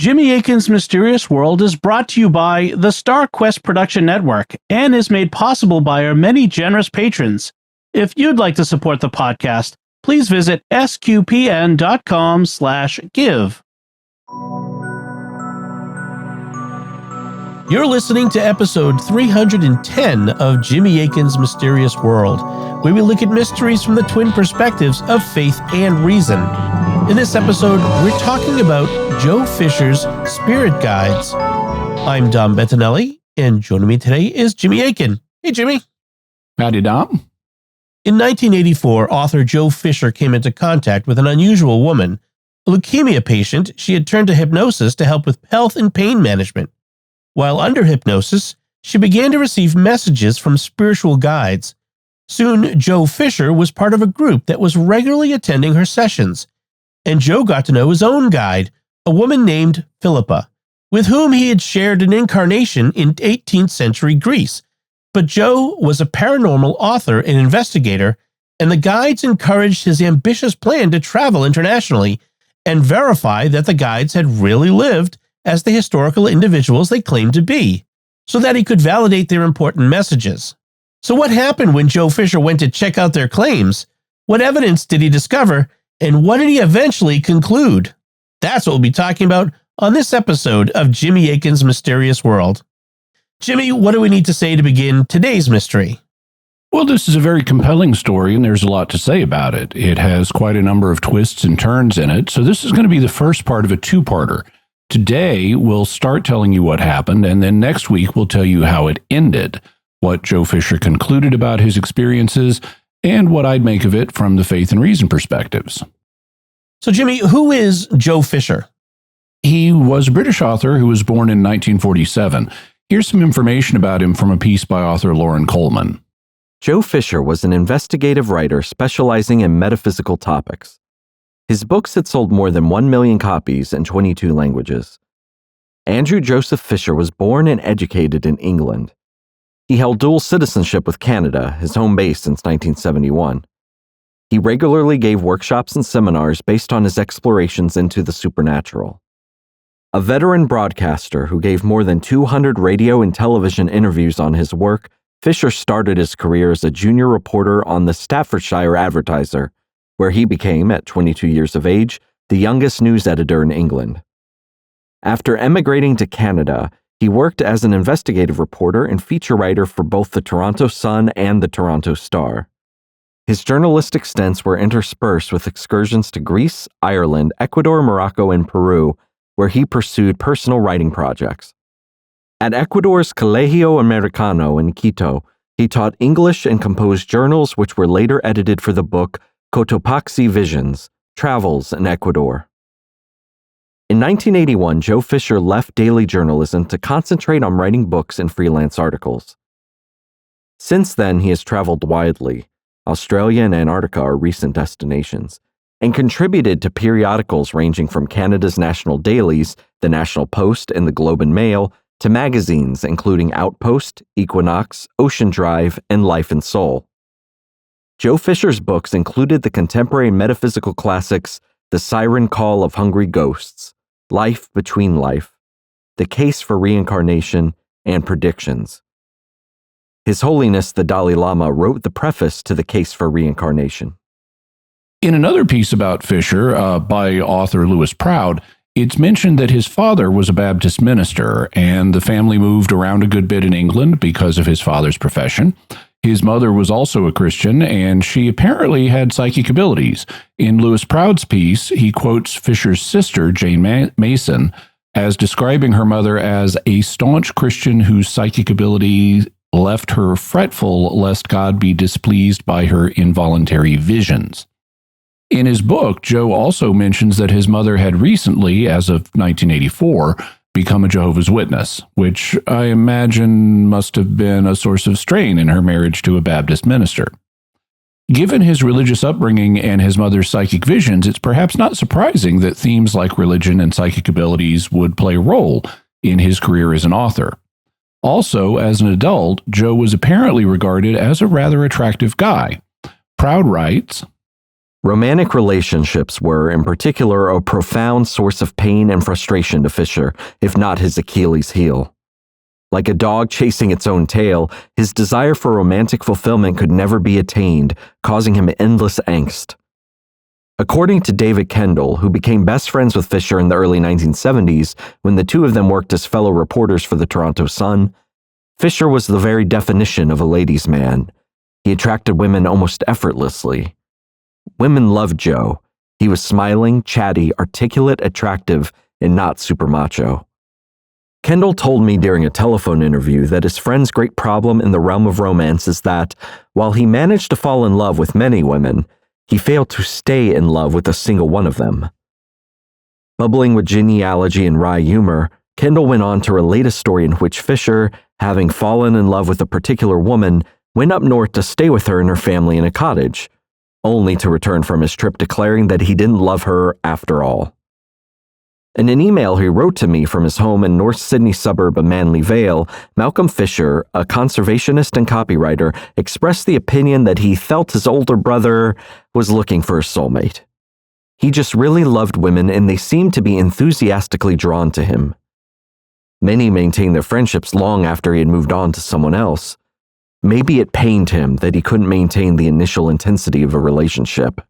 Jimmy Akin's Mysterious World is brought to you by the Star Quest Production Network and is made possible by our many generous patrons. If you'd like to support the podcast, please visit sqpn.com/give. You're listening to episode 310 of Jimmy Akin's Mysterious World, where we look at mysteries from the twin perspectives of faith and reason. In this episode, we're talking about Joe Fisher's spirit guides. I'm Dom Bettinelli, and joining me today is Jimmy Akin. Hey, Jimmy. Howdy, Dom. In 1984, author Joe Fisher came into contact with an unusual woman. A leukemia patient, she had turned to hypnosis to help with health and pain management. While under hypnosis, she began to receive messages from spiritual guides. Soon, Joe Fisher was part of a group that was regularly attending her sessions, and Joe got to know his own guide, a woman named Philippa, with whom he had shared an incarnation in 18th century Greece. But Joe was a paranormal author and investigator, and the guides encouraged his ambitious plan to travel internationally and verify that the guides had really lived as the historical individuals they claimed to be, so that he could validate their important messages. So what happened when Joe Fisher went to check out their claims? What evidence did he discover? And what did he eventually conclude? That's what we'll be talking about on this episode of Jimmy Akin's Mysterious World. Jimmy, what do we need to say to begin today's mystery? Well, this is a very compelling story, and there's a lot to say about it. It has quite a number of twists and turns in it, so this is going to be the first part of a two-parter. Today, we'll start telling you what happened, and then next week we'll tell you how it ended, what Joe Fisher concluded about his experiences, and what I'd make of it from the faith and reason perspectives. So, Jimmy, who is Joe Fisher? He was a British author who was born in 1947. Here's some information about him from a piece by author Lauren Coleman. Joe Fisher was an investigative writer specializing in metaphysical topics. His books had sold more than 1 million copies in 22 languages. Andrew Joseph Fisher was born and educated in England. He held dual citizenship with Canada, his home base since 1971. He regularly gave workshops and seminars based on his explorations into the supernatural. A veteran broadcaster who gave more than 200 radio and television interviews on his work, Fisher started his career as a junior reporter on the Staffordshire Advertiser, where he became, at 22 years of age, the youngest news editor in England. After emigrating to Canada, he worked as an investigative reporter and feature writer for both the Toronto Sun and the Toronto Star. His journalistic stints were interspersed with excursions to Greece, Ireland, Ecuador, Morocco, and Peru, where he pursued personal writing projects. At Ecuador's Colegio Americano in Quito, he taught English and composed journals which were later edited for the book Cotopaxi Visions, Travels in Ecuador. In 1981, Joe Fisher left daily journalism to concentrate on writing books and freelance articles. Since then, he has traveled widely. Australia and Antarctica are recent destinations, and contributed to periodicals ranging from Canada's national dailies, the National Post and the Globe and Mail, to magazines including Outpost, Equinox, Ocean Drive, and Life and Soul. Joe Fisher's books included the contemporary metaphysical classics The Siren Call of Hungry Ghosts, Life Between Life, The Case for Reincarnation, and Predictions. His Holiness the Dalai Lama wrote the preface to The Case for Reincarnation. In another piece about Fisher, by author Lewis Proud, it's mentioned that his father was a Baptist minister, and the family moved around a good bit in England because of his father's profession. His mother was also a Christian, and she apparently had psychic abilities. In Lewis Proud's piece, he quotes Fisher's sister, Jane Mason, as describing her mother as a staunch Christian whose psychic ability left her fretful lest God be displeased by her involuntary visions. In his book, Joe also mentions that his mother had recently, as of 1984, become a Jehovah's Witness, which I imagine must have been a source of strain in her marriage to a Baptist minister. Given his religious upbringing and his mother's psychic visions, it's perhaps not surprising that themes like religion and psychic abilities would play a role in his career as an author. Also, as an adult, Joe was apparently regarded as a rather attractive guy. Proud writes, Romantic relationships were, in particular, a profound source of pain and frustration to Fisher, if not his Achilles heel. Like a dog chasing its own tail, his desire for romantic fulfillment could never be attained, causing him endless angst. According to David Kendall, who became best friends with Fisher in the early 1970s when the two of them worked as fellow reporters for the Toronto Sun, Fisher was the very definition of a ladies' man. He attracted women almost effortlessly. Women loved Joe. He was smiling, chatty, articulate, attractive, and not super macho. Kendall told me during a telephone interview that his friend's great problem in the realm of romance is that, while he managed to fall in love with many women, he failed to stay in love with a single one of them. Bubbling with genealogy and wry humor, Kendall went on to relate a story in which Fisher, having fallen in love with a particular woman, went up north to stay with her and her family in a cottage, only to return from his trip declaring that he didn't love her after all. In an email he wrote to me from his home in North Sydney suburb of Manly Vale, Malcolm Fisher, a conservationist and copywriter, expressed the opinion that he felt his older brother was looking for a soulmate. He just really loved women and they seemed to be enthusiastically drawn to him. Many maintained their friendships long after he had moved on to someone else. Maybe it pained him that he couldn't maintain the initial intensity of a relationship.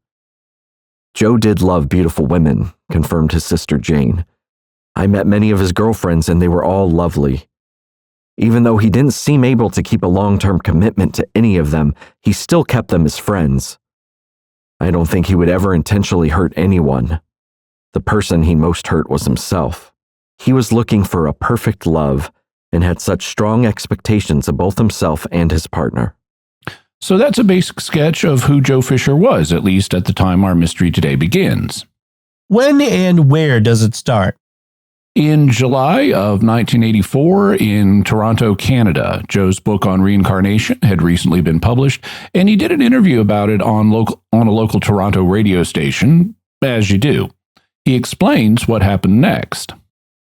Joe did love beautiful women, confirmed his sister Jane. I met many of his girlfriends and they were all lovely. Even though he didn't seem able to keep a long-term commitment to any of them, he still kept them as friends. I don't think he would ever intentionally hurt anyone. The person he most hurt was himself. He was looking for a perfect love and had such strong expectations of both himself and his partner. So that's a basic sketch of who Joe Fisher was, at least at the time our mystery today begins. When and where does it start? In July of 1984 in Toronto, Canada, Joe's book on reincarnation had recently been published, and he did an interview about it on a local Toronto radio station, as you do. He explains what happened next.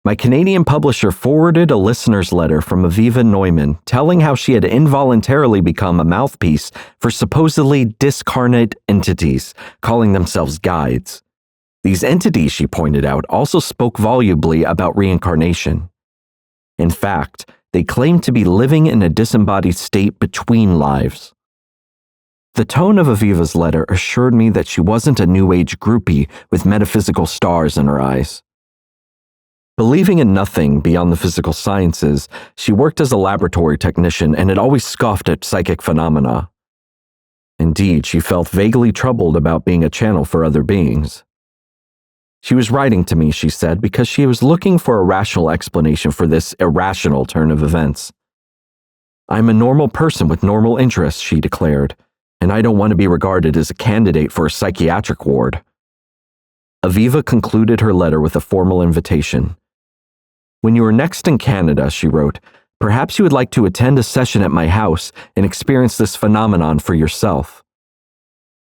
My Canadian publisher forwarded a listener's letter from Aviva Neumann telling how she had involuntarily become a mouthpiece for supposedly discarnate entities, calling themselves guides. These entities, she pointed out, also spoke volubly about reincarnation. In fact, they claimed to be living in a disembodied state between lives. The tone of Aviva's letter assured me that she wasn't a New Age groupie with metaphysical stars in her eyes. Believing in nothing beyond the physical sciences, she worked as a laboratory technician and had always scoffed at psychic phenomena. Indeed, she felt vaguely troubled about being a channel for other beings. She was writing to me, she said, because she was looking for a rational explanation for this irrational turn of events. I'm a normal person with normal interests, she declared, and I don't want to be regarded as a candidate for a psychiatric ward. Aviva concluded her letter with a formal invitation. When you are next in Canada, she wrote, perhaps you would like to attend a session at my house and experience this phenomenon for yourself.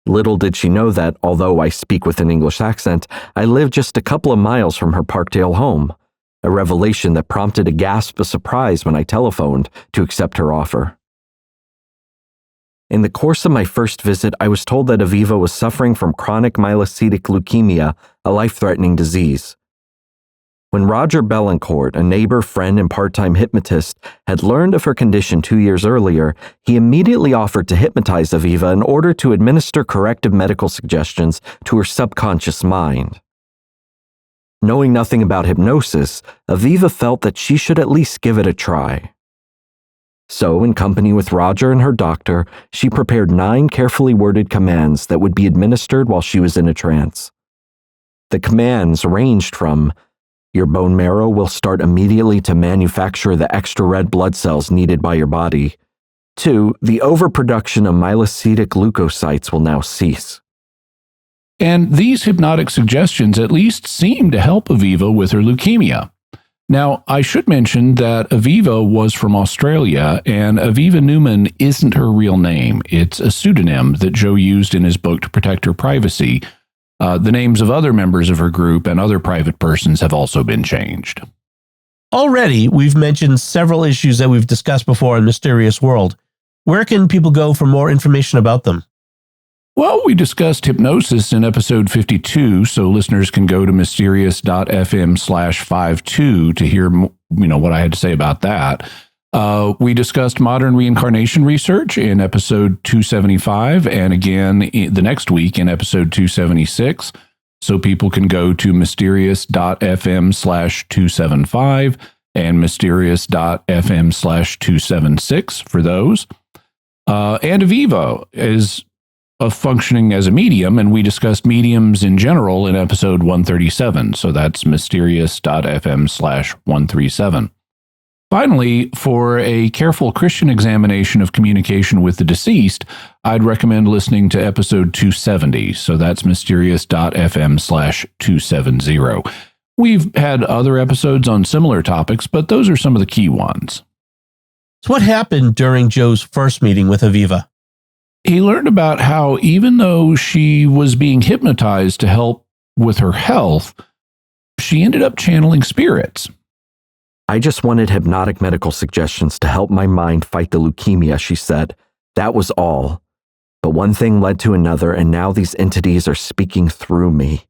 Little did she know that, although I speak with an English accent, I live just a couple of miles from her Parkdale home, a revelation that prompted a gasp of surprise when I telephoned to accept her offer. In the course of my first visit, I was told that Aviva was suffering from chronic myelocytic leukemia, a life-threatening disease. When Roger Bellancourt, a neighbor, friend, and part-time hypnotist, had learned of her condition 2 years earlier, he immediately offered to hypnotize Aviva in order to administer corrective medical suggestions to her subconscious mind. Knowing nothing about hypnosis, Aviva felt that she should at least give it a try. So, in company with Roger and her doctor, she prepared 9 carefully worded commands that would be administered while she was in a trance. The commands ranged from, your bone marrow will start immediately to manufacture the extra red blood cells needed by your body, to the overproduction of myelocytic leukocytes will now cease. And these hypnotic suggestions at least seemed to help Aviva with her leukemia. Now, I should mention that Aviva was from Australia, and Aviva Neumann isn't her real name. It's a pseudonym that Joe used in his book to protect her privacy. The names of other members of her group and other private persons have also been changed. Already, we've mentioned several issues that we've discussed before in Mysterious World. Where can people go for more information about them? Well, we discussed hypnosis in episode 52, so listeners can go to mysterious.fm/52 to hear, what I had to say about that. We discussed modern reincarnation research in episode 275, and again the next week in episode 276. So people can go to mysterious.fm/275 and mysterious.fm/276 for those. And Aviva is functioning as a medium, and we discussed mediums in general in episode 137. So that's mysterious.fm/137. Finally, for a careful Christian examination of communication with the deceased, I'd recommend listening to episode 270. So that's mysterious.fm/270. We've had other episodes on similar topics, but those are some of the key ones. So what happened during Joe's first meeting with Aviva? He learned about how even though she was being hypnotized to help with her health, she ended up channeling spirits. I just wanted hypnotic medical suggestions to help my mind fight the leukemia, she said. That was all. But one thing led to another, and now these entities are speaking through me.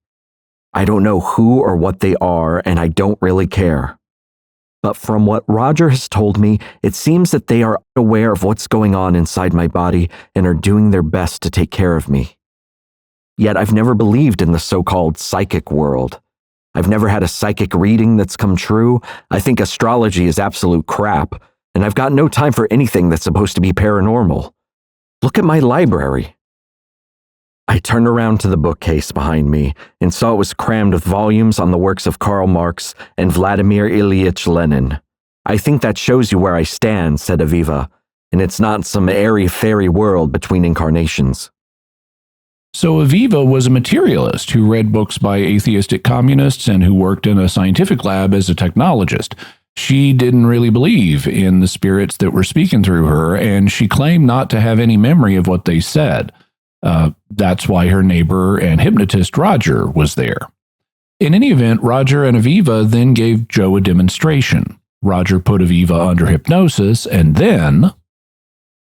I don't know who or what they are, and I don't really care. But from what Roger has told me, it seems that they are aware of what's going on inside my body and are doing their best to take care of me. Yet I've never believed in the so-called psychic world. I've never had a psychic reading that's come true. I think astrology is absolute crap, and I've got no time for anything that's supposed to be paranormal. Look at my library. I turned around to the bookcase behind me and saw it was crammed with volumes on the works of Karl Marx and Vladimir Ilyich Lenin. I think that shows you where I stand, said Aviva, and it's not some airy-fairy world between incarnations. So Aviva was a materialist who read books by atheistic communists and who worked in a scientific lab as a technologist. She didn't really believe in the spirits that were speaking through her, and she claimed not to have any memory of what they said. That's why her neighbor and hypnotist Roger was there. In any event, Roger and Aviva then gave Joe a demonstration. Roger put Aviva under hypnosis, and then...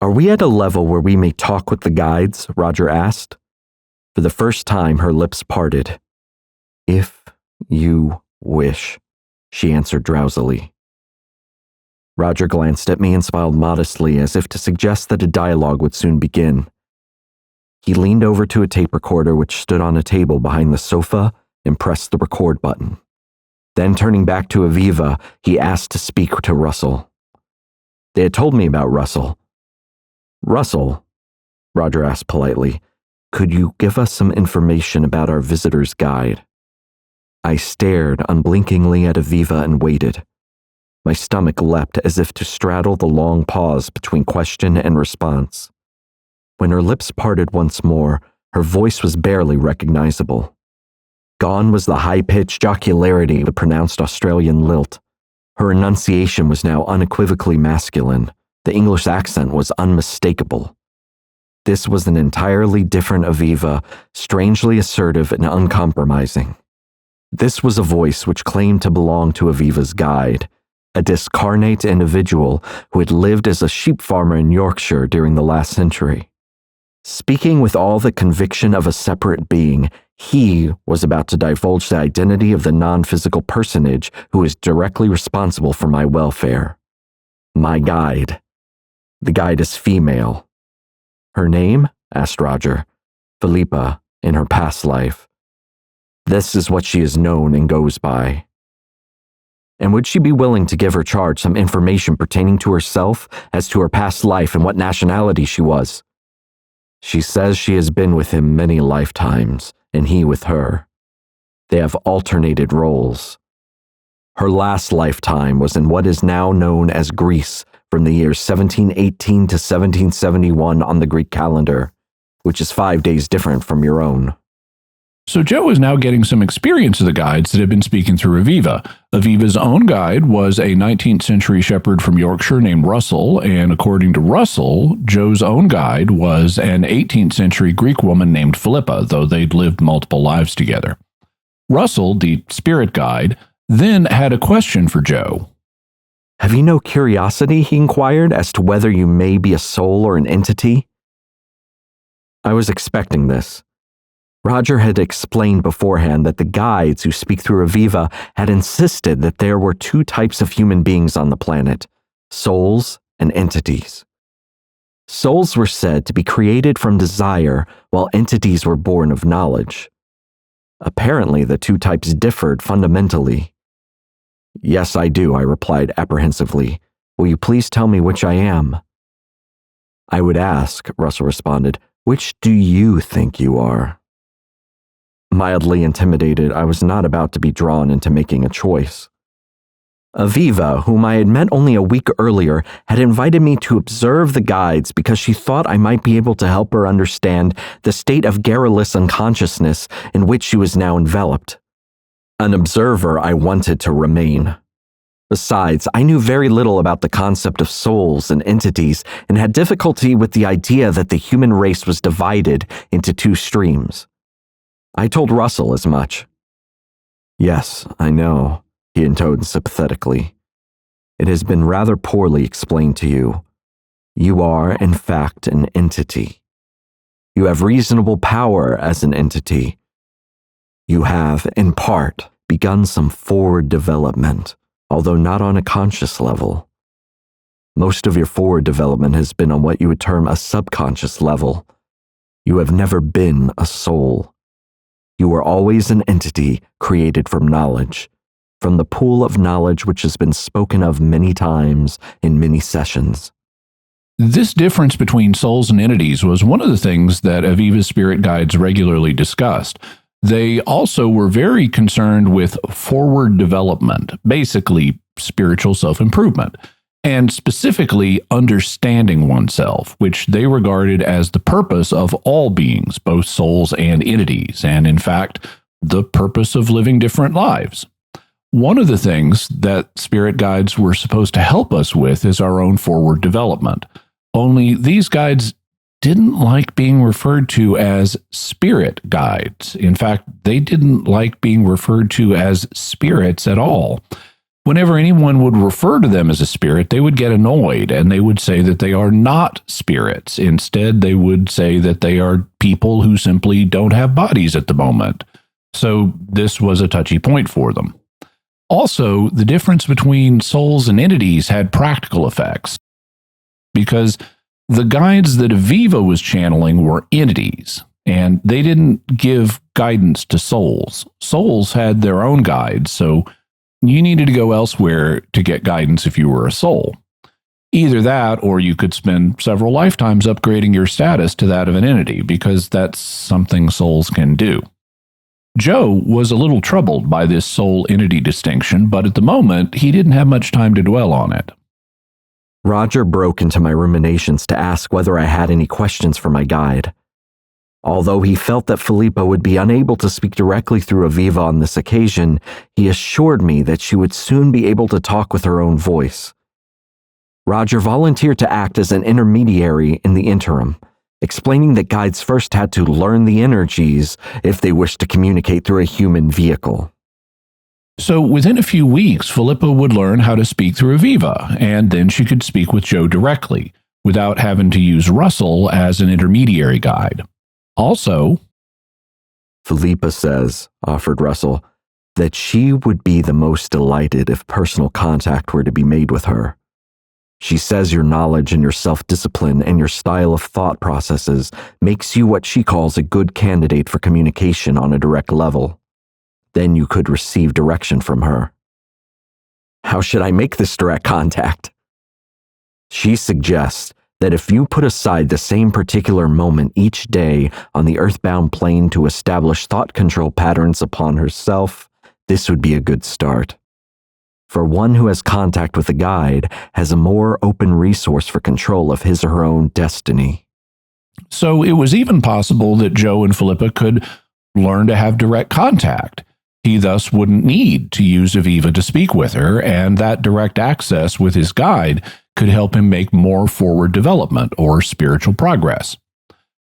Are we at a level where we may talk with the guides? Roger asked. For the first time, her lips parted. If you wish, she answered drowsily. Roger glanced at me and smiled modestly, as if to suggest that a dialogue would soon begin. He leaned over to a tape recorder which stood on a table behind the sofa and pressed the record button. Then, turning back to Aviva, he asked to speak to Russell. They had told me about Russell. Russell, Roger asked politely, could you give us some information about our visitor's guide? I stared unblinkingly at Aviva and waited. My stomach leapt as if to straddle the long pause between question and response. When her lips parted once more, her voice was barely recognizable. Gone was the high-pitched jocularity of the pronounced Australian lilt. Her enunciation was now unequivocally masculine. The English accent was unmistakable. This was an entirely different Aviva, strangely assertive and uncompromising. This was a voice which claimed to belong to Aviva's guide, a discarnate individual who had lived as a sheep farmer in Yorkshire during the last century. Speaking with all the conviction of a separate being, he was about to divulge the identity of the non-physical personage who is directly responsible for my welfare. My guide. The guide is female. Her name? Asked Roger. Philippa, in her past life. This is what she is known and goes by. And would she be willing to give her charge some information pertaining to herself as to her past life and what nationality she was? She says she has been with him many lifetimes, and he with her. They have alternated roles. Her last lifetime was in what is now known as Greece, from the years 1718 to 1771 on the Greek calendar, which is 5 days different from your own. So Joe is now getting some experience of the guides that have been speaking through Aviva. Aviva's own guide was a 19th century shepherd from Yorkshire named Russell, and according to Russell, Joe's own guide was an 18th century Greek woman named Philippa, though they'd lived multiple lives together. Russell, the spirit guide, then had a question for Joe. Have you no curiosity, he inquired, as to whether you may be a soul or an entity? I was expecting this. Roger had explained beforehand that the guides who speak through Aviva had insisted that there were two types of human beings on the planet, souls and entities. Souls were said to be created from desire, while entities were born of knowledge. Apparently, the two types differed fundamentally. Yes, I do, I replied apprehensively. Will you please tell me which I am? I would ask, Russell responded, which do you think you are? Mildly intimidated, I was not about to be drawn into making a choice. Aviva, whom I had met only a week earlier, had invited me to observe the guides because she thought I might be able to help her understand the state of garrulous unconsciousness in which she was now enveloped. An observer I wanted to remain. Besides, I knew very little about the concept of souls and entities and had difficulty with the idea that the human race was divided into two streams. I told Russell as much. Yes, I know, he intoned sympathetically. It has been rather poorly explained to you. You are, in fact, an entity. You have reasonable power as an entity. You have, in part, begun some forward development, although not on a conscious level. Most of your forward development has been on what you would term a subconscious level. You have never been a soul. You were always an entity created from knowledge, from the pool of knowledge which has been spoken of many times in many sessions. This difference between souls and entities was one of the things that Aviva's spirit guides regularly discussed. They also were very concerned with forward development, basically spiritual self-improvement, and specifically understanding oneself, which they regarded as the purpose of all beings, both souls and entities, and in fact, the purpose of living different lives. One of the things that spirit guides were supposed to help us with is our own forward development. Only these guides didn't like being referred to as spirit guides. In fact, they didn't like being referred to as spirits at all. Whenever anyone would refer to them as a spirit, they would get annoyed and they would say that they are not spirits. Instead, they would say that they are people who simply don't have bodies at the moment. So this was a touchy point for them. Also, the difference between souls and entities had practical effects, because the guides that Aviva was channeling were entities, and they didn't give guidance to souls. Souls had their own guides, so you needed to go elsewhere to get guidance if you were a soul. Either that, or you could spend several lifetimes upgrading your status to that of an entity, because that's something souls can do. Joe was a little troubled by this soul-entity distinction, but at the moment, he didn't have much time to dwell on it. Roger broke into my ruminations to ask whether I had any questions for my guide. Although he felt that Philippa would be unable to speak directly through Aviva on this occasion, he assured me that she would soon be able to talk with her own voice. Roger volunteered to act as an intermediary in the interim, explaining that guides first had to learn the energies if they wished to communicate through a human vehicle. So within a few weeks, Philippa would learn how to speak through Aviva, and then she could speak with Joe directly, without having to use Russell as an intermediary guide. Also, Philippa says, offered Russell, that she would be the most delighted if personal contact were to be made with her. She says your knowledge and your self-discipline and your style of thought processes makes you what she calls a good candidate for communication on a direct level. Then you could receive direction from her. How should I make this direct contact? She suggests that if you put aside the same particular moment each day on the earthbound plane to establish thought control patterns upon herself, this would be a good start. For one who has contact with a guide has a more open resource for control of his or her own destiny. So it was even possible that Joe and Philippa could learn to have direct contact. He thus wouldn't need to use Aviva to speak with her, and that direct access with his guide could help him make more forward development or spiritual progress.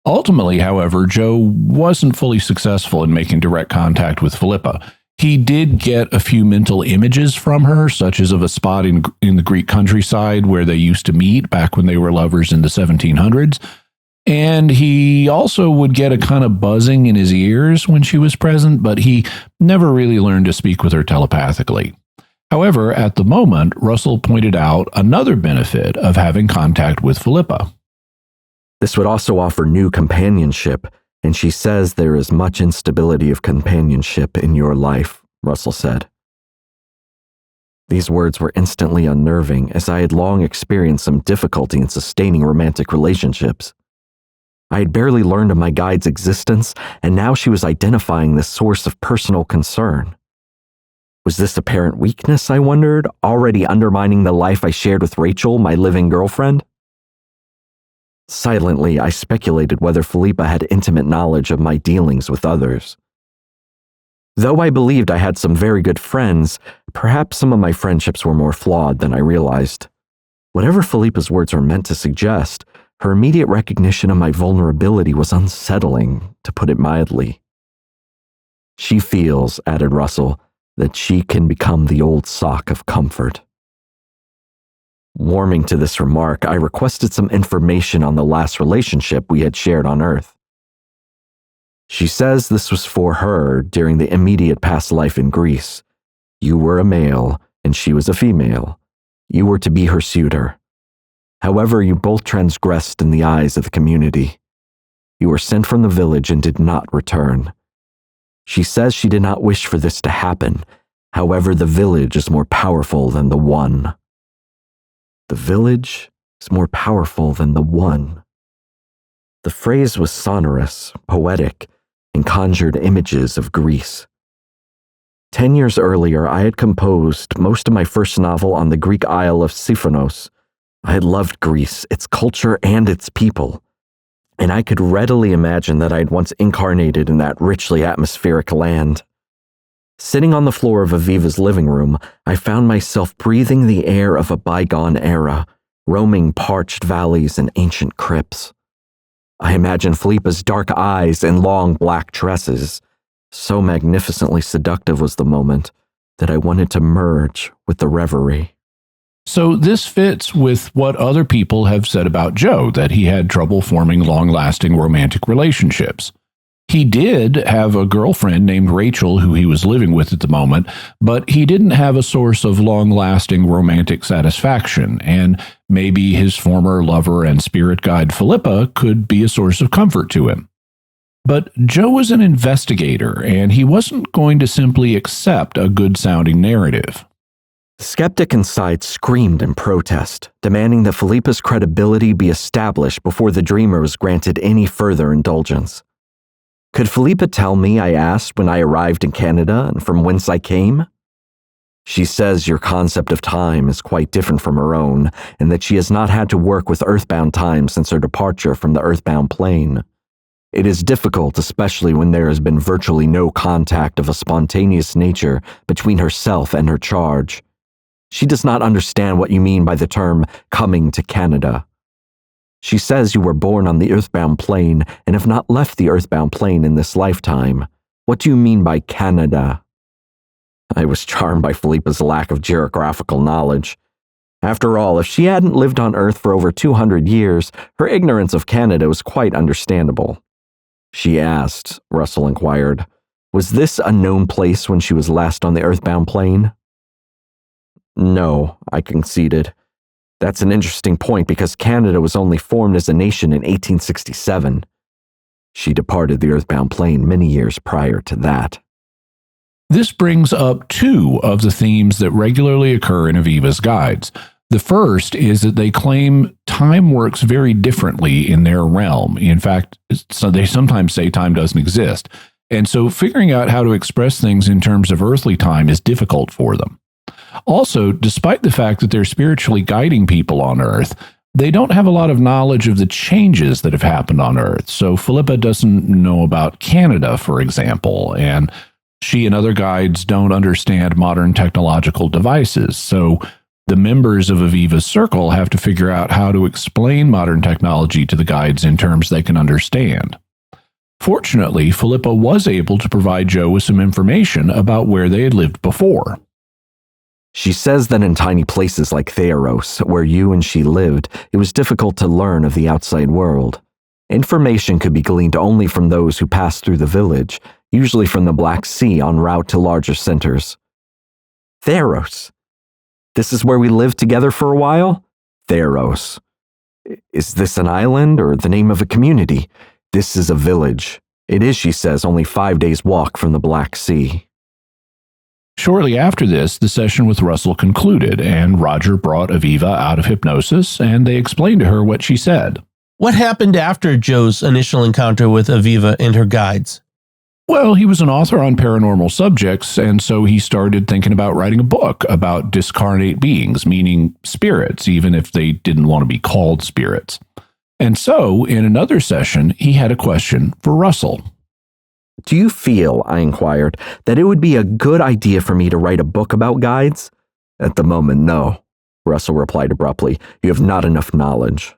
Ultimately, however, Joe wasn't fully successful in making direct contact with Philippa. He did get a few mental images from her, such as of a spot in the Greek countryside where they used to meet back when they were lovers in the 1700s. And he also would get a kind of buzzing in his ears when she was present, but he never really learned to speak with her telepathically. However, at the moment, Russell pointed out another benefit of having contact with Philippa. This would also offer new companionship, and she says there is much instability of companionship in your life, Russell said. These words were instantly unnerving, as I had long experienced some difficulty in sustaining romantic relationships. I had barely learned of my guide's existence, and now she was identifying this source of personal concern. Was this apparent weakness, I wondered, already undermining the life I shared with Rachel, my living girlfriend? Silently, I speculated whether Philippa had intimate knowledge of my dealings with others. Though I believed I had some very good friends, perhaps some of my friendships were more flawed than I realized. Whatever Philippa's words were meant to suggest, her immediate recognition of my vulnerability was unsettling, to put it mildly. She feels, added Russell, that she can become the old sock of comfort. Warming to this remark, I requested some information on the last relationship we had shared on Earth. She says this was for her during the immediate past life in Greece. You were a male, and she was a female. You were to be her suitor. However, you both transgressed in the eyes of the community. You were sent from the village and did not return. She says she did not wish for this to happen. However, the village is more powerful than the one. The village is more powerful than the one. The phrase was sonorous, poetic, and conjured images of Greece. 10 years earlier, I had composed most of my first novel on the Greek isle of Siphonos. I had loved Greece, its culture, and its people, and I could readily imagine that I had once incarnated in that richly atmospheric land. Sitting on the floor of Aviva's living room, I found myself breathing the air of a bygone era, roaming parched valleys and ancient crypts. I imagined Philippa's dark eyes and long black tresses. So magnificently seductive was the moment that I wanted to merge with the reverie. So this fits with what other people have said about Joe, that he had trouble forming long-lasting romantic relationships. He did have a girlfriend named Rachel who he was living with at the moment, but he didn't have a source of long-lasting romantic satisfaction, and maybe his former lover and spirit guide Philippa could be a source of comfort to him. But Joe was an investigator, and he wasn't going to simply accept a good-sounding narrative. The skeptic inside screamed in protest, demanding that Philippa's credibility be established before the dreamer was granted any further indulgence. Could Philippa tell me, I asked, when I arrived in Canada and from whence I came? She says your concept of time is quite different from her own, and that she has not had to work with earthbound time since her departure from the earthbound plane. It is difficult, especially when there has been virtually no contact of a spontaneous nature between herself and her charge. She does not understand what you mean by the term coming to Canada. She says you were born on the earthbound plane and have not left the earthbound plane in this lifetime. What do you mean by Canada? I was charmed by Philippa's lack of geographical knowledge. After all, if she hadn't lived on Earth for over 200 years, her ignorance of Canada was quite understandable. She asked, Russell inquired, was this a known place when she was last on the earthbound plane? No, I conceded. That's an interesting point because Canada was only formed as a nation in 1867. She departed the earthbound plane many years prior to that. This brings up two of the themes that regularly occur in Aviva's guides. The first is that they claim time works very differently in their realm. In fact, so they sometimes say time doesn't exist. And so figuring out how to express things in terms of earthly time is difficult for them. Also, despite the fact that they're spiritually guiding people on Earth, they don't have a lot of knowledge of the changes that have happened on Earth. So Philippa doesn't know about Canada, for example, and she and other guides don't understand modern technological devices. So the members of Aviva's circle have to figure out how to explain modern technology to the guides in terms they can understand. Fortunately, Philippa was able to provide Joe with some information about where they had lived before. She says that in tiny places like Theros, where you and she lived, it was difficult to learn of the outside world. Information could be gleaned only from those who pass through the village, usually from the Black Sea en route to larger centers. Theros. This is where we lived together for a while? Theros. Is this an island or the name of a community? This is a village. It is, she says, only 5 days' walk from the Black Sea. Shortly after this, the session with Russell concluded, and Roger brought Aviva out of hypnosis, and they explained to her what she said. What happened after Joe's initial encounter with Aviva and her guides? Well, he was an author on paranormal subjects, and so he started thinking about writing a book about discarnate beings, meaning spirits, even if they didn't want to be called spirits. And so, in another session, he had a question for Russell. Do you feel, I inquired, that it would be a good idea for me to write a book about guides? At the moment, no, Russell replied abruptly. You have not enough knowledge.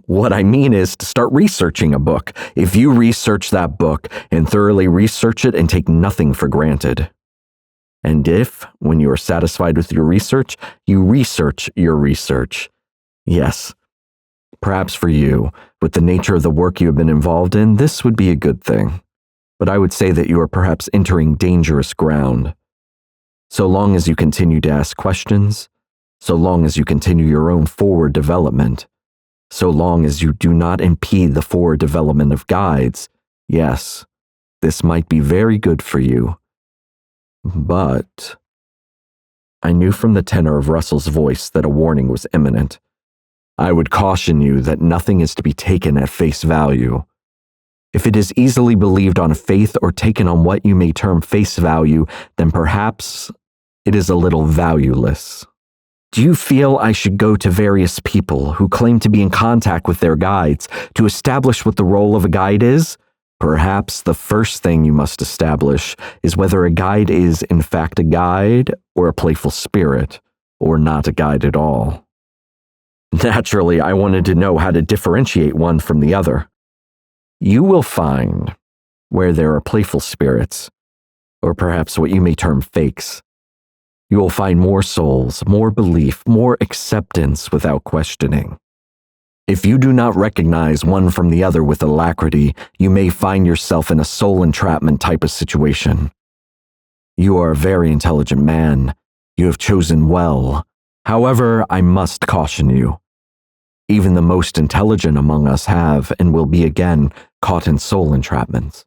What I mean is to start researching a book. If you research that book and thoroughly research it and take nothing for granted. And if, when you are satisfied with your research, you research your research. Yes, perhaps for you, with the nature of the work you have been involved in, this would be a good thing. But I would say that you are perhaps entering dangerous ground. So long as you continue to ask questions, so long as you continue your own forward development, so long as you do not impede the forward development of guides, yes, this might be very good for you. But I knew from the tenor of Russell's voice that a warning was imminent. I would caution you that nothing is to be taken at face value. If it is easily believed on faith or taken on what you may term face value, then perhaps it is a little valueless. Do you feel I should go to various people who claim to be in contact with their guides to establish what the role of a guide is? Perhaps the first thing you must establish is whether a guide is in fact a guide or a playful spirit, or not a guide at all. Naturally, I wanted to know how to differentiate one from the other. You will find where there are playful spirits, or perhaps what you may term fakes, you will find more souls, more belief, more acceptance without questioning. If you do not recognize one from the other with alacrity, you may find yourself in a soul entrapment type of situation. You are a very intelligent man. You have chosen well. However, I must caution you. Even the most intelligent among us have and will be again caught in soul entrapments.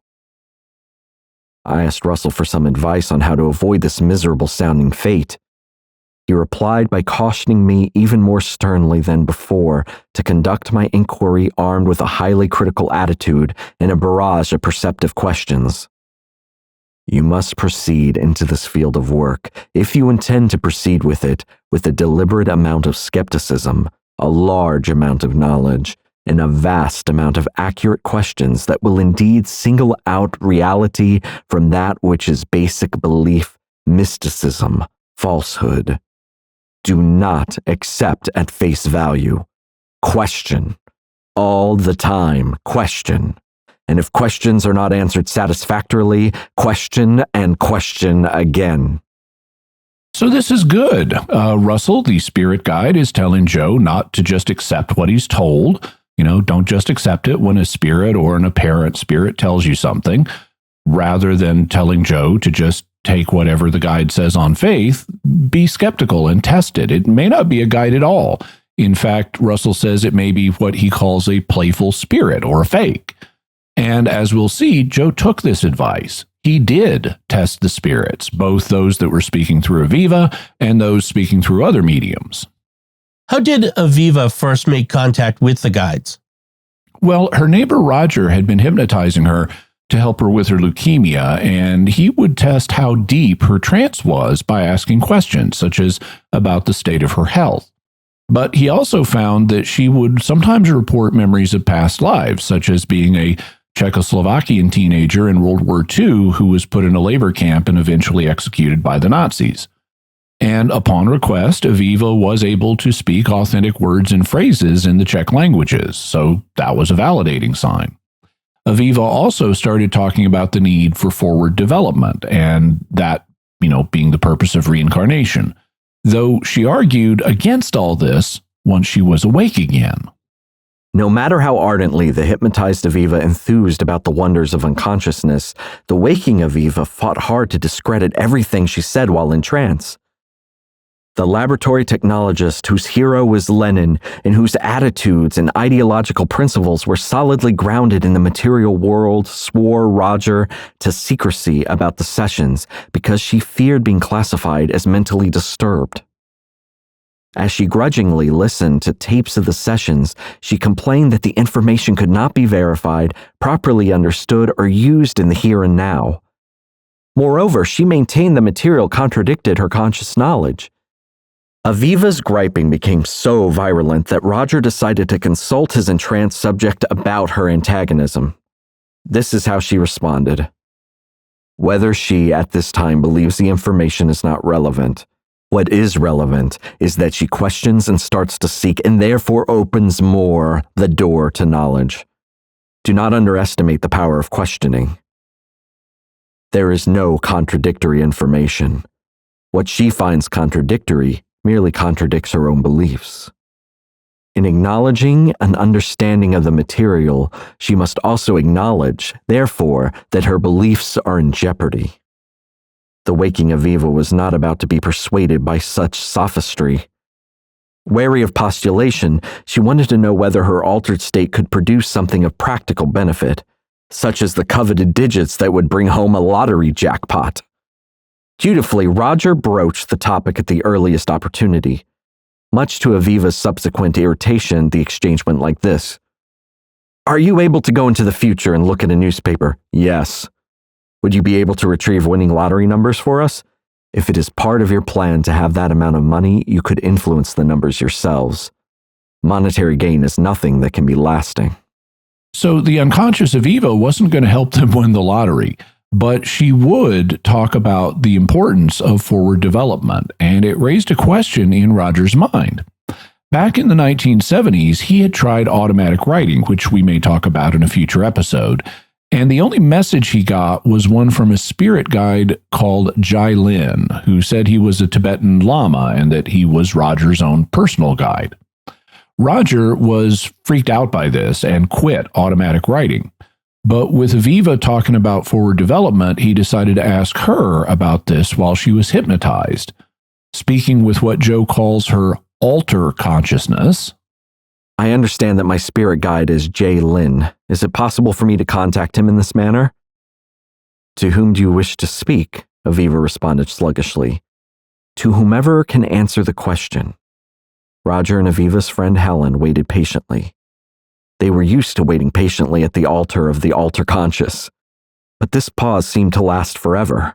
I asked Russell for some advice on how to avoid this miserable-sounding fate. He replied by cautioning me even more sternly than before to conduct my inquiry armed with a highly critical attitude and a barrage of perceptive questions. You must proceed into this field of work, if you intend to proceed with it, with a deliberate amount of skepticism, a large amount of knowledge, and a vast amount of accurate questions that will indeed single out reality from that which is basic belief, mysticism, falsehood. Do not accept at face value. Question. All the time, question. And if questions are not answered satisfactorily, question and question again. So this is good. Russell, the spirit guide, is telling Joe not to just accept what he's told. Don't just accept it when a spirit or an apparent spirit tells you something. Rather than telling Joe to just take whatever the guide says on faith, be skeptical and test it. It may not be a guide at all. In fact, Russell says it may be what he calls a playful spirit or a fake. And as we'll see, Joe took this advice. He did test the spirits, both those that were speaking through Aviva and those speaking through other mediums. How did Aviva first make contact with the guides? Well, her neighbor Roger had been hypnotizing her to help her with her leukemia, and he would test how deep her trance was by asking questions, such as about the state of her health. But he also found that she would sometimes report memories of past lives, such as being a Czechoslovakian teenager in World War II who was put in a labor camp and eventually executed by the Nazis. And upon request, Aviva was able to speak authentic words and phrases in the Czech languages, so that was a validating sign. Aviva also started talking about the need for forward development, and that, being the purpose of reincarnation, though she argued against all this once she was awake again. No matter how ardently the hypnotized Aviva enthused about the wonders of unconsciousness, the waking Aviva fought hard to discredit everything she said while in trance. The laboratory technologist whose hero was Lenin and whose attitudes and ideological principles were solidly grounded in the material world swore Roger to secrecy about the sessions because she feared being classified as mentally disturbed. As she grudgingly listened to tapes of the sessions, she complained that the information could not be verified, properly understood, or used in the here and now. Moreover, she maintained the material contradicted her conscious knowledge. Aviva's griping became so virulent that Roger decided to consult his entranced subject about her antagonism. This is how she responded. Whether she, at this time, believes the information is not relevant, what is relevant is that she questions and starts to seek and therefore opens more the door to knowledge. Do not underestimate the power of questioning. There is no contradictory information. What she finds contradictory merely contradicts her own beliefs. In acknowledging an understanding of the material, she must also acknowledge, therefore, that her beliefs are in jeopardy. The waking Aviva was not about to be persuaded by such sophistry. Wary of postulation, she wanted to know whether her altered state could produce something of practical benefit, such as the coveted digits that would bring home a lottery jackpot. Dutifully, Roger broached the topic at the earliest opportunity. Much to Aviva's subsequent irritation, the exchange went like this. Are you able to go into the future and look at a newspaper? Yes. Would you be able to retrieve winning lottery numbers for us? If it is part of your plan to have that amount of money, you could influence the numbers yourselves. Monetary gain is nothing that can be lasting. So the unconscious Aviva wasn't going to help them win the lottery, but she would talk about the importance of forward development, and it raised a question in Roger's mind. Back in the 1970s, he had tried automatic writing, which we may talk about in a future episode, and the only message he got was one from a spirit guide called Jai Lin, who said he was a Tibetan Lama and that he was Roger's own personal guide. Roger was freaked out by this and quit automatic writing. But with Aviva talking about forward development, he decided to ask her about this while she was hypnotized. Speaking with what Joe calls her alter consciousness. I understand that my spirit guide is Jai Lin. Is it possible for me to contact him in this manner? To whom do you wish to speak? Aviva responded sluggishly. To whomever can answer the question. Roger and Aviva's friend Helen waited patiently. They were used to waiting patiently at the altar of the alter conscious, but this pause seemed to last forever.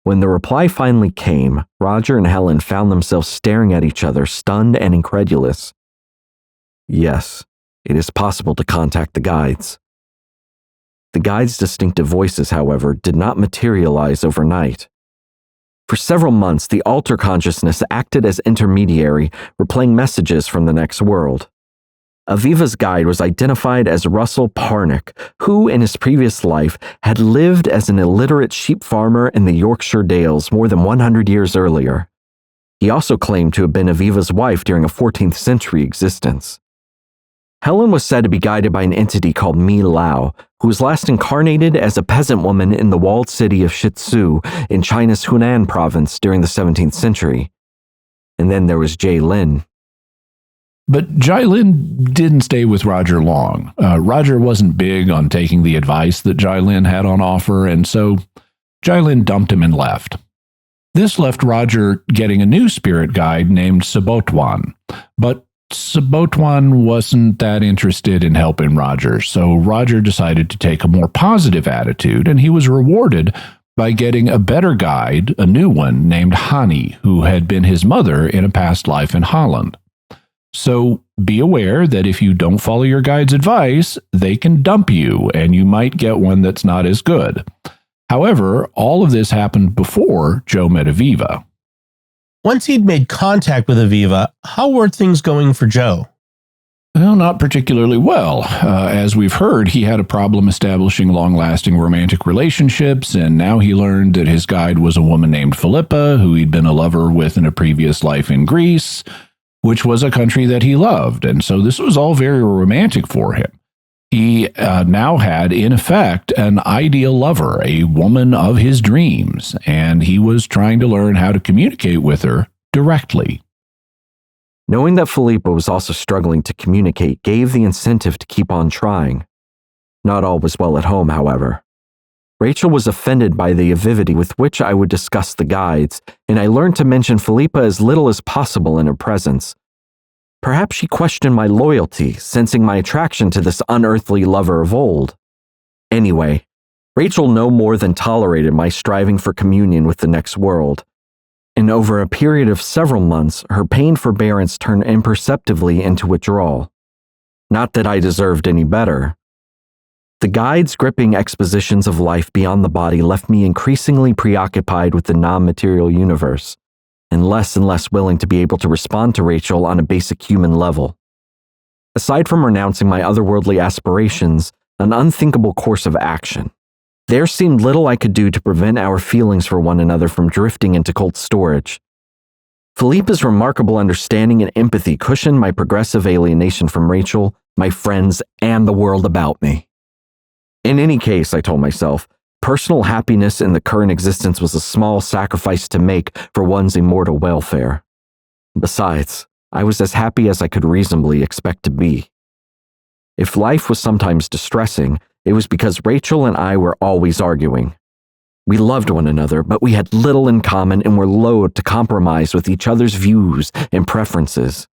When the reply finally came, Roger and Helen found themselves staring at each other, stunned and incredulous. Yes, it is possible to contact the guides. The guides' distinctive voices, however, did not materialize overnight. For several months, the alter consciousness acted as intermediary, replaying messages from the next world. Aviva's guide was identified as Russell Parnick, who, in his previous life, had lived as an illiterate sheep farmer in the Yorkshire Dales more than 100 years earlier. He also claimed to have been Aviva's wife during a 14th century existence. Helen was said to be guided by an entity called Mi Lao, who was last incarnated as a peasant woman in the walled city of Shitsu in China's Hunan province during the 17th century. And then there was Jai Lin. But Jai Lin didn't stay with Roger long. Roger wasn't big on taking the advice that Jai Lin had on offer, and so Jai Lin dumped him and left. This left Roger getting a new spirit guide named Sabotwan, but Sabotwan wasn't that interested in helping Roger, so Roger decided to take a more positive attitude, and he was rewarded by getting a better guide, a new one named Hani, who had been his mother in a past life in Holland. So be aware that if you don't follow your guide's advice, they can dump you, and you might get one that's not as good. However, all of this happened before Joe met Aviva. Once he'd made contact with Aviva, how were things going for Joe? Well, not particularly well. As we've heard, he had a problem establishing long-lasting romantic relationships, and now he learned that his guide was a woman named Philippa, who he'd been a lover with in a previous life in Greece. which was a country that he loved. And so this was all very romantic for him. He now had, in effect, an ideal lover, a woman of his dreams, and he was trying to learn how to communicate with her directly. Knowing that Philippa was also struggling to communicate gave the incentive to keep on trying. Not all was well at home, however. Rachel was offended by the avidity with which I would discuss the guides, and I learned to mention Philippa as little as possible in her presence. Perhaps she questioned my loyalty, sensing my attraction to this unearthly lover of old. Anyway, Rachel no more than tolerated my striving for communion with the next world. And over a period of several months, her pain forbearance turned imperceptibly into withdrawal. Not that I deserved any better. The guide's gripping expositions of life beyond the body left me increasingly preoccupied with the non-material universe, and less willing to be able to respond to Rachel on a basic human level. Aside from renouncing my otherworldly aspirations, an unthinkable course of action, there seemed little I could do to prevent our feelings for one another from drifting into cold storage. Philippa's remarkable understanding and empathy cushioned my progressive alienation from Rachel, my friends, and the world about me. In any case, I told myself, personal happiness in the current existence was a small sacrifice to make for one's immortal welfare. Besides, I was as happy as I could reasonably expect to be. If life was sometimes distressing, it was because Rachel and I were always arguing. We loved one another, but we had little in common and were loath to compromise with each other's views and preferences.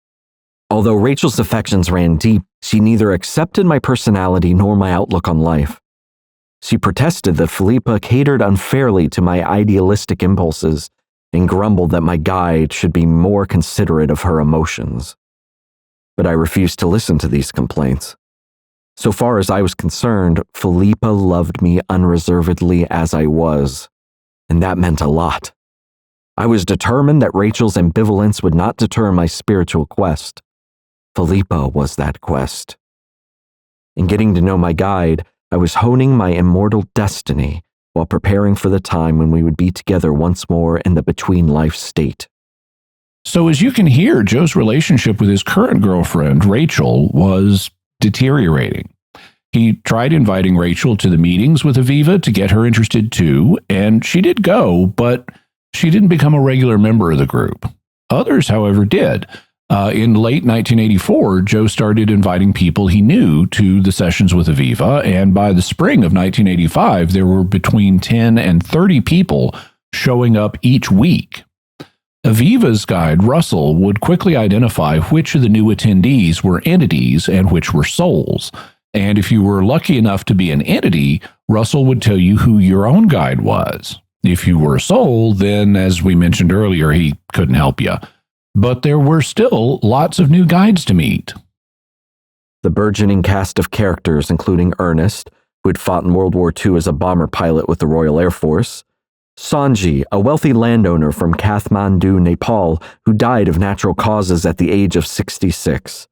Although Rachel's affections ran deep, she neither accepted my personality nor my outlook on life. She protested that Philippa catered unfairly to my idealistic impulses and grumbled that my guide should be more considerate of her emotions. But I refused to listen to these complaints. So far as I was concerned, Philippa loved me unreservedly as I was, and that meant a lot. I was determined that Rachel's ambivalence would not deter my spiritual quest. Philippa was that quest. In getting to know my guide, I was honing my immortal destiny while preparing for the time when we would be together once more in the between-life state. So as you can hear, Joe's relationship with his current girlfriend, Rachel, was deteriorating. He tried inviting Rachel to the meetings with Aviva to get her interested too, and she did go, but she didn't become a regular member of the group. Others, however, did. In late 1984, Joe started inviting people he knew to the sessions with Aviva, and by the spring of 1985, there were between 10 and 30 people showing up each week. Aviva's guide, Russell, would quickly identify which of the new attendees were entities and which were souls. And if you were lucky enough to be an entity, Russell would tell you who your own guide was. If you were a soul, then, as we mentioned earlier, he couldn't help you. But there were still lots of new guides to meet. The burgeoning cast of characters, including Ernest, who had fought in World War II as a bomber pilot with the Royal Air Force, Sanji, a wealthy landowner from Kathmandu, Nepal, who died of natural causes at the age of 66.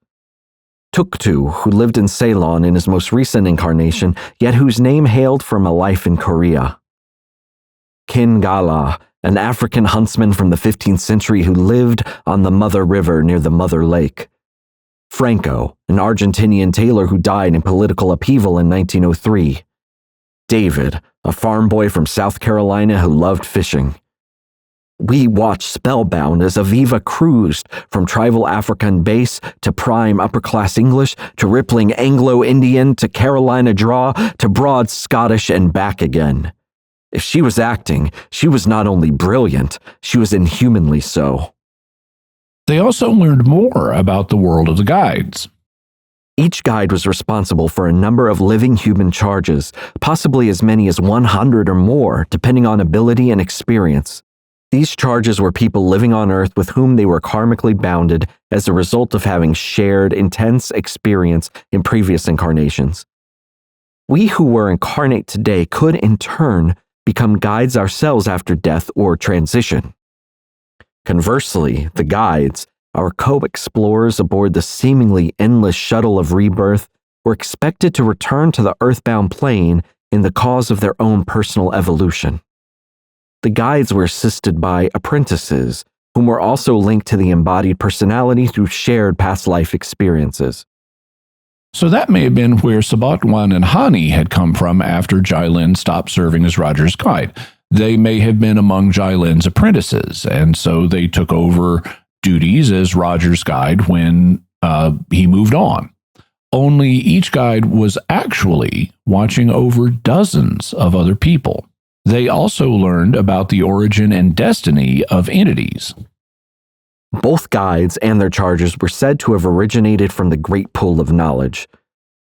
Tuktu, who lived in Ceylon in his most recent incarnation, yet whose name hailed from a life in Korea. Kingala, an African huntsman from the 15th century who lived on the Mother River near the Mother Lake. Franco, an Argentinian tailor who died in political upheaval in 1903. David, a farm boy from South Carolina who loved fishing. We watched spellbound as Aviva cruised from tribal African base to prime upper-class English to rippling Anglo-Indian to Carolina draw to broad Scottish and back again. If she was acting, she was not only brilliant, she was inhumanly so. They also learned more about the world of the guides. Each guide was responsible for a number of living human charges, possibly as many as 100 or more, depending on ability and experience. These charges were people living on Earth with whom they were karmically bounded as a result of having shared intense experience in previous incarnations. We who were incarnate today could, in turn, become guides ourselves after death or transition. Conversely, the guides, our co-explorers aboard the seemingly endless shuttle of rebirth, were expected to return to the earthbound plane in the cause of their own personal evolution. The guides were assisted by apprentices, whom were also linked to the embodied personality through shared past life experiences. So that may have been where Sabatwan and Hani had come from after Jai-Lin stopped serving as Roger's guide. They may have been among Jai-Lin's apprentices, and so they took over duties as Roger's guide when he moved on. Only each guide was actually watching over dozens of other people. They also learned about the origin and destiny of entities. Both guides and their charges were said to have originated from the Great Pool of Knowledge.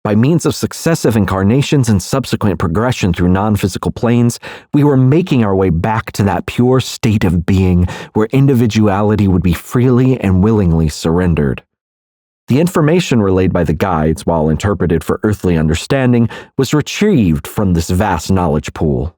By means of successive incarnations and subsequent progression through non-physical planes, we were making our way back to that pure state of being where individuality would be freely and willingly surrendered. The information relayed by the guides, while interpreted for earthly understanding, was retrieved from this vast knowledge pool.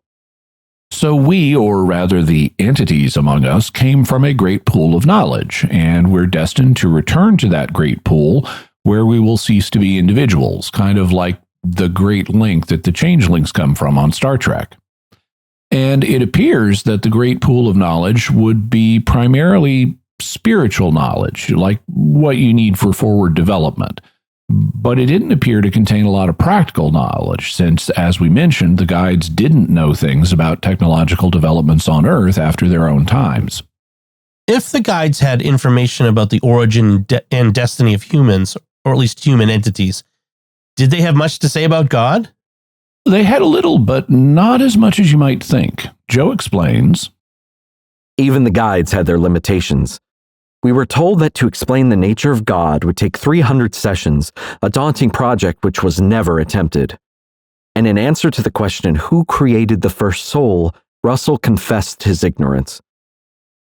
So we, or rather the entities among us, came from a great pool of knowledge, and we're destined to return to that great pool where we will cease to be individuals, kind of like the great link that the changelings come from on Star Trek. And it appears that the great pool of knowledge would be primarily spiritual knowledge, like what you need for forward development. But it didn't appear to contain a lot of practical knowledge, since, as we mentioned, the guides didn't know things about technological developments on Earth after their own times. If the guides had information about the origin and destiny of humans, or at least human entities, did they have much to say about God? They had a little, but not as much as you might think. Joe explains. Even the guides had their limitations. We were told that to explain the nature of God would take 300 sessions, a daunting project which was never attempted. And in answer to the question, who created the first soul, Russell confessed his ignorance.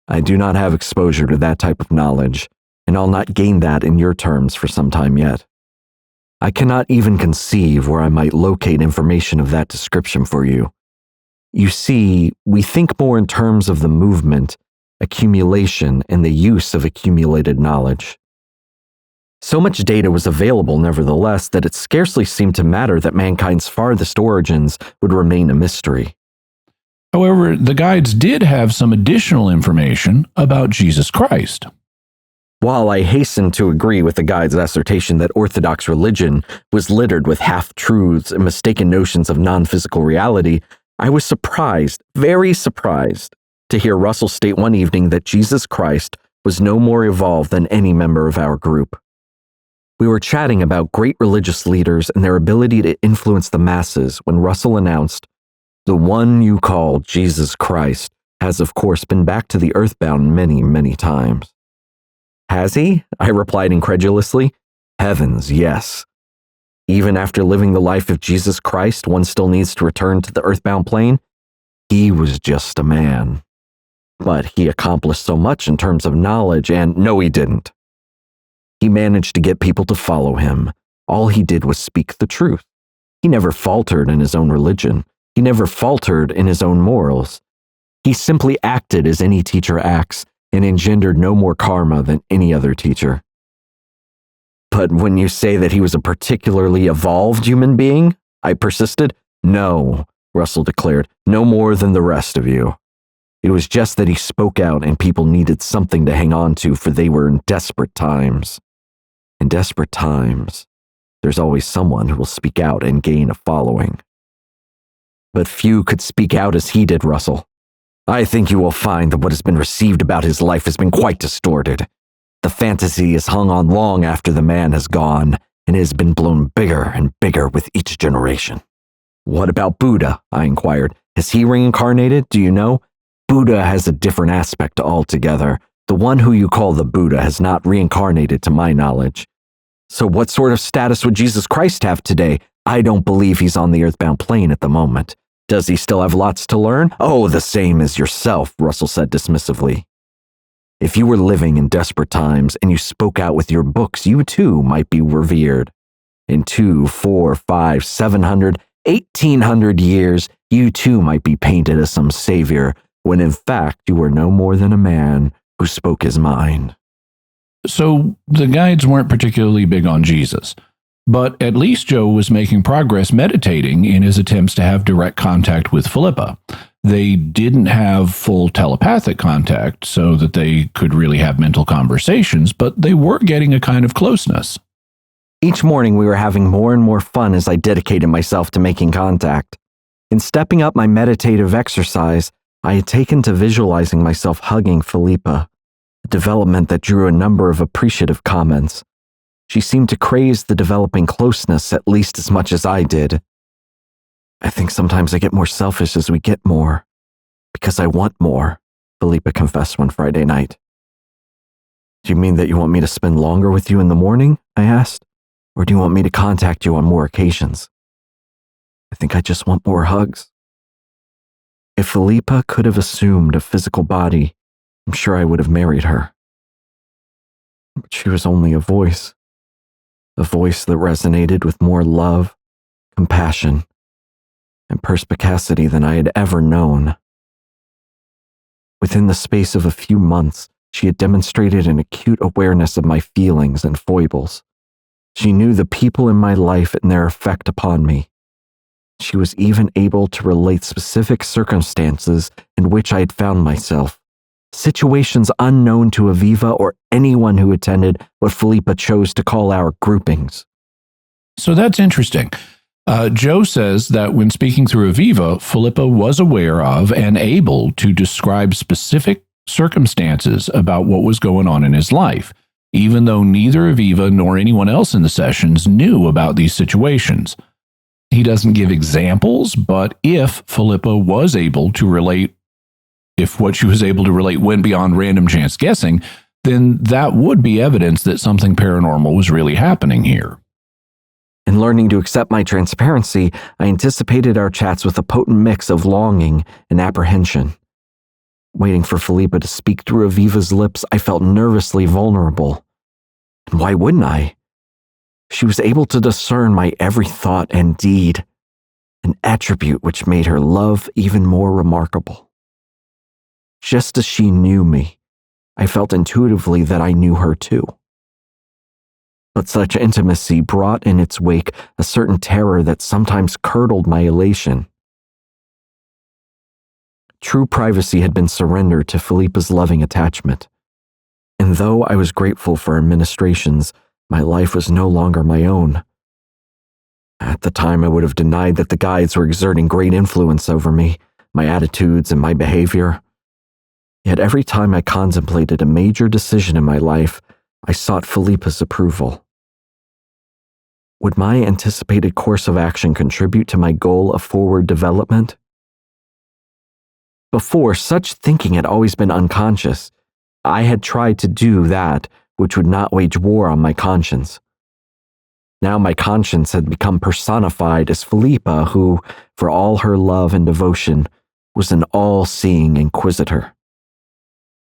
I do not have exposure to that type of knowledge, and I'll not gain that in your terms for some time yet. I cannot even conceive where I might locate information of that description for you. You see, we think more in terms of the movement, accumulation, and the use of accumulated knowledge. So much data was available, nevertheless, that it scarcely seemed to matter that mankind's farthest origins would remain a mystery. However, the guides did have some additional information about Jesus Christ. While I hasten to agree with the guide's assertion that Orthodox religion was littered with half-truths and mistaken notions of non-physical reality, I was surprised, very surprised, to hear Russell state one evening that Jesus Christ was no more evolved than any member of our group. We were chatting about great religious leaders and their ability to influence the masses when Russell announced, "The one you call Jesus Christ has of course been back to the earthbound many, many times." Has he? I replied incredulously. Heavens, yes. Even after living the life of Jesus Christ, one still needs to return to the earthbound plane? He was just a man. But he accomplished so much in terms of knowledge, and no, he didn't. He managed to get people to follow him. All he did was speak the truth. He never faltered in his own religion. He never faltered in his own morals. He simply acted as any teacher acts, and engendered no more karma than any other teacher. But when you say that he was a particularly evolved human being, I persisted. No, Russell declared, no more than the rest of you. It was just that he spoke out and people needed something to hang on to, for they were in desperate times. In desperate times, there's always someone who will speak out and gain a following. But few could speak out as he did, Russell. I think you will find that what has been received about his life has been quite distorted. The fantasy is hung on long after the man has gone, and it has been blown bigger and bigger with each generation. What about Buddha? I inquired. Has he reincarnated? Do you know? Buddha has a different aspect altogether. The one who you call the Buddha has not reincarnated to my knowledge. So what sort of status would Jesus Christ have today? I don't believe he's on the earthbound plane at the moment. Does he still have lots to learn? Oh, the same as yourself, Russell said dismissively. If you were living in desperate times and you spoke out with your books, you too might be revered. In 2, 4, 5, 700, 1800 years, you too might be painted as some savior, when in fact you were no more than a man who spoke his mind. So the guides weren't particularly big on Jesus. But at least Joe was making progress meditating in his attempts to have direct contact with Philippa. They didn't have full telepathic contact so that they could really have mental conversations, but they were getting a kind of closeness. Each morning we were having more and more fun as I dedicated myself to making contact. In stepping up my meditative exercise, I had taken to visualizing myself hugging Philippa, a development that drew a number of appreciative comments. She seemed to craze the developing closeness at least as much as I did. I think sometimes I get more selfish as we get more, because I want more, Philippa confessed one Friday night. Do you mean that you want me to spend longer with you in the morning? I asked. Or do you want me to contact you on more occasions? I think I just want more hugs. If Philippa could have assumed a physical body, I'm sure I would have married her. But she was only a voice that resonated with more love, compassion, and perspicacity than I had ever known. Within the space of a few months, she had demonstrated an acute awareness of my feelings and foibles. She knew the people in my life and their effect upon me. She was even able to relate specific circumstances in which I had found myself, situations unknown to Aviva or anyone who attended what Philippa chose to call our groupings. So that's interesting. Joe says that when speaking through Aviva, Philippa was aware of and able to describe specific circumstances about what was going on in his life, even though neither Aviva nor anyone else in the sessions knew about these situations. He doesn't give examples, but if Philippa was able to relate, if what she was able to relate went beyond random chance guessing, then that would be evidence that something paranormal was really happening here. In learning to accept my transparency, I anticipated our chats with a potent mix of longing and apprehension. Waiting for Philippa to speak through Aviva's lips, I felt nervously vulnerable. And why wouldn't I? She was able to discern my every thought and deed, an attribute which made her love even more remarkable. Just as she knew me, I felt intuitively that I knew her too. But such intimacy brought in its wake a certain terror that sometimes curdled my elation. True privacy had been surrendered to Philippa's loving attachment. And though I was grateful for her ministrations, my life was no longer my own. At the time, I would have denied that the guides were exerting great influence over me, my attitudes, and my behavior. Yet every time I contemplated a major decision in my life, I sought Philippa's approval. Would my anticipated course of action contribute to my goal of forward development? Before, such thinking had always been unconscious. I had tried to do that which would not wage war on my conscience. Now my conscience had become personified as Philippa, who, for all her love and devotion, was an all-seeing inquisitor.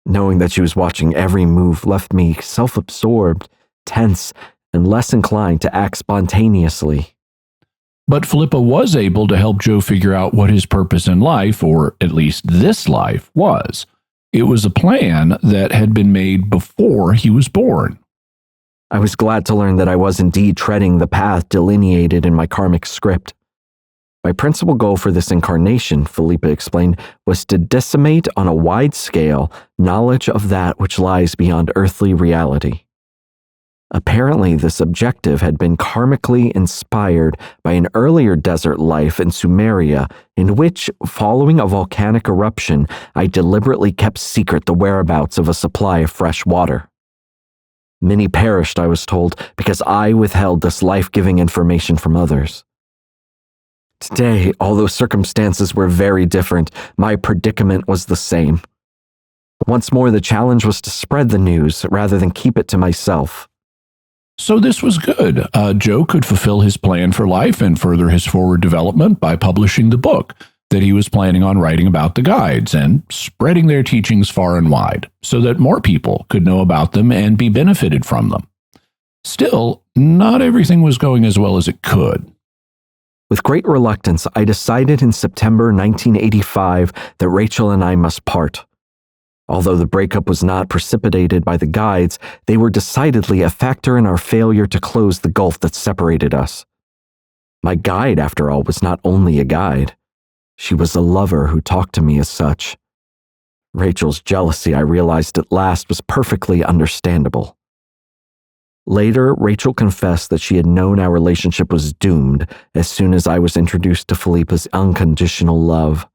Knowing that she was watching every move left me self-absorbed, tense, and less inclined to act spontaneously. But Philippa was able to help Joe figure out what his purpose in life, or at least this life, was. It was a plan that had been made before he was born. I was glad to learn that I was indeed treading the path delineated in my karmic script. My principal goal for this incarnation, Philippa explained, was to disseminate on a wide scale knowledge of that which lies beyond earthly reality. Apparently, this objective had been karmically inspired by an earlier desert life in Sumeria, in which, following a volcanic eruption, I deliberately kept secret the whereabouts of a supply of fresh water. Many perished, I was told, because I withheld this life-giving information from others. Today, although circumstances were very different, my predicament was the same. Once more, the challenge was to spread the news rather than keep it to myself. So this was good. Joe could fulfill his plan for life and further his forward development by publishing the book that he was planning on writing about the guides and spreading their teachings far and wide so that more people could know about them and be benefited from them. Still, not everything was going as well as it could. With great reluctance, I decided in September 1985 that Rachel and I must part. Although the breakup was not precipitated by the guides, they were decidedly a factor in our failure to close the gulf that separated us. My guide, after all, was not only a guide. She was a lover who talked to me as such. Rachel's jealousy, I realized at last, was perfectly understandable. Later, Rachel confessed that she had known our relationship was doomed as soon as I was introduced to Philippa's unconditional love.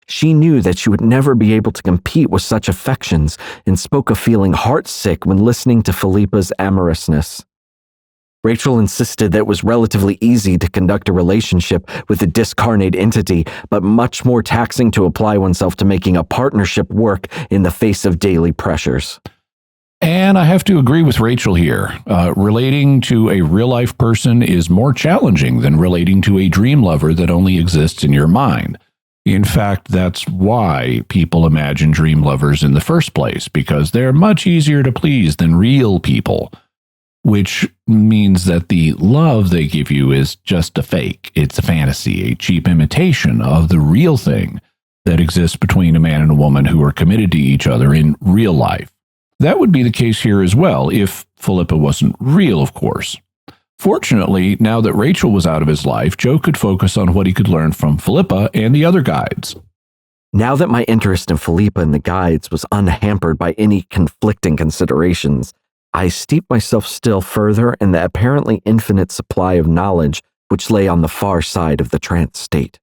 She knew that she would never be able to compete with such affections and spoke of feeling heartsick when listening to Philippa's amorousness. Rachel insisted that it was relatively easy to conduct a relationship with a discarnate entity, but much more taxing to apply oneself to making a partnership work in the face of daily pressures. And I have to agree with Rachel here. Relating to a real-life person is more challenging than relating to a dream lover that only exists in your mind. In fact, that's why people imagine dream lovers in the first place, because they're much easier to please than real people, which means that the love they give you is just a fake. It's a fantasy, a cheap imitation of the real thing that exists between a man and a woman who are committed to each other in real life. That would be the case here as well, if Philippa wasn't real, of course. Fortunately, now that Rachel was out of his life, Joe could focus on what he could learn from Philippa and the other guides. Now that my interest in Philippa and the guides was unhampered by any conflicting considerations, I steeped myself still further in the apparently infinite supply of knowledge which lay on the far side of the trance state.